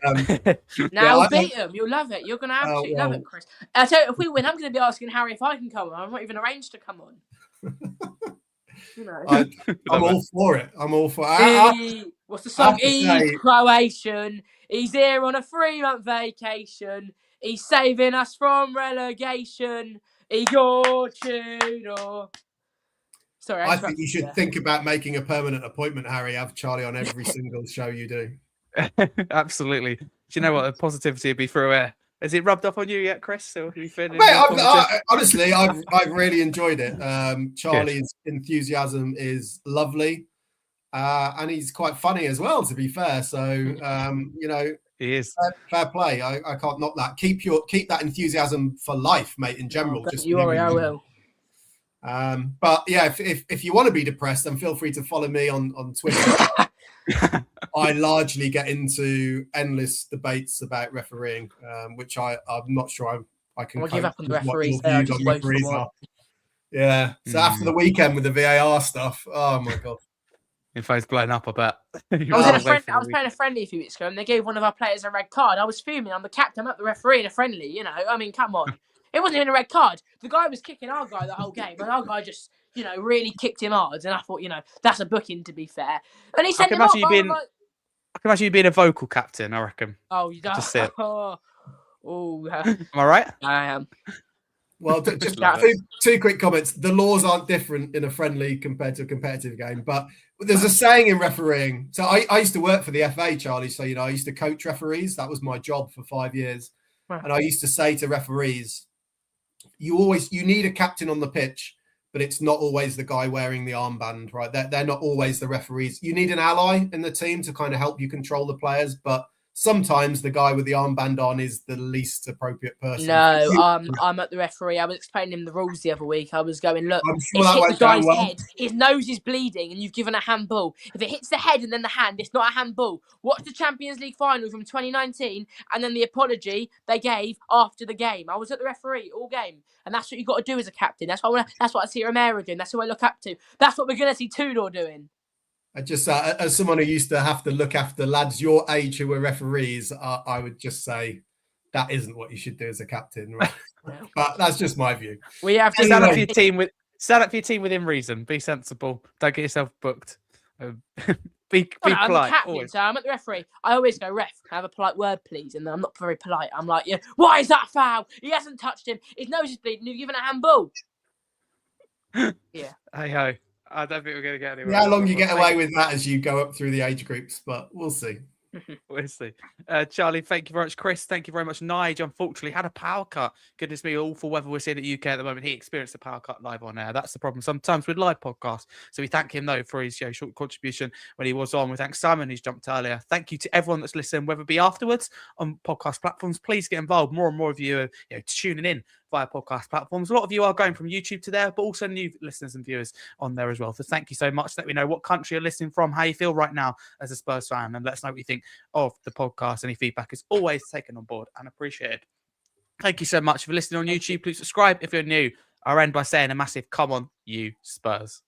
Now beat them. You'll love it. You're going to absolutely love it, Chris. I tell you, if we win, I'm going to be asking Harry if I can come on. I'm not even arranged to come on. I'm all for it. I'm all for it. What's the song? He's Croatian. He's here on a 3-month vacation. He's saving us from relegation. Igor Tudor. Sorry, I think you should think about making a permanent appointment, Harry. Have Charlie on every single show you do. Absolutely. Do you know what? The positivity would be through air. Has it rubbed off on you yet, Chris? Or are you feeling honestly, I've really enjoyed it. Charlie's enthusiasm is lovely, and he's quite funny as well. To be fair, so he is. Fair play. I can't knock that. Keep that enthusiasm for life, mate. In general, I will. But yeah, if you want to be depressed, then feel free to follow me on Twitter. I largely get into endless debates about refereeing, which I'm not sure I can give up on the referees. Yeah. So after the weekend with the VAR stuff, oh my God. Your phone's blown up, I bet. I was playing a friendly a few weeks ago and they gave one of our players a red card. I was fuming. I'm the captain, I'm not the referee in a friendly, I mean, come on. It wasn't even a red card. The guy was kicking our guy the whole game, and our guy just, really kicked him hard. And I thought, that's a booking, to be fair. And he sent him off. I can imagine you being a vocal captain, I reckon. Oh, you don't. Just it. Am I right? I am. Well, just two quick comments. The laws aren't different in a friendly compared to a competitive game, but there's a saying in refereeing. So I used to work for the FA, Charlie. So, I used to coach referees. That was my job for 5 years. Right. And I used to say to referees, you need a captain on the pitch, but it's not always the guy wearing the armband, right? They're not always the referees. You need an ally in the team to kind of help you control the players, but sometimes the guy with the armband on is the least appropriate person. No, I'm at the referee. I was explaining him the rules the other week. I was going, look, I'm sure it's that hit the went down guy's well. head. His nose is bleeding, and you've given a handball. If it hits the head and then the hand, it's not a handball. Watch the Champions League final from 2019, and then the apology they gave after the game. I was at the referee all game, and that's what you've got to do as a captain. That's what I see Romero doing. That's who I look up to. That's what we're going to see Tudor doing. I just, as someone who used to have to look after lads your age who were referees, I would just say that isn't what you should do as a captain, right? But that's just my view. We have to Stand up for your team within reason. Be sensible. Don't get yourself booked. Be I'm the polite. captain, Always. so I'm at the referee. I always go, ref, can I have a polite word, please? And I'm not very polite. I'm like, yeah, why is that foul? He hasn't touched him. His nose is bleeding. You've given a handball. Yeah. Hey ho. I don't think we're going to get anywhere. How long you get away with that as you go up through the age groups, but we'll see. We'll see. Charlie, thank you very much. Chris, thank you very much. Nige, unfortunately, had a power cut. Goodness me, awful weather we're seeing at UK at the moment. He experienced a power cut live on air. That's the problem sometimes with live podcasts. So we thank him, though, for his short contribution when he was on. We thank Simon, who's jumped earlier. Thank you to everyone that's listened, whether it be afterwards on podcast platforms. Please get involved. More and more of you are tuning in via podcast platforms. A lot of you are going from YouTube to there, but also new listeners and viewers on there as well. So thank you so much. Let me know what country you're listening from, how you feel right now as a Spurs fan, and let us know what you think of the podcast. Any feedback is always taken on board and appreciated. Thank you so much for listening on YouTube. Please subscribe if you're new. I'll end by saying a massive come on, you Spurs.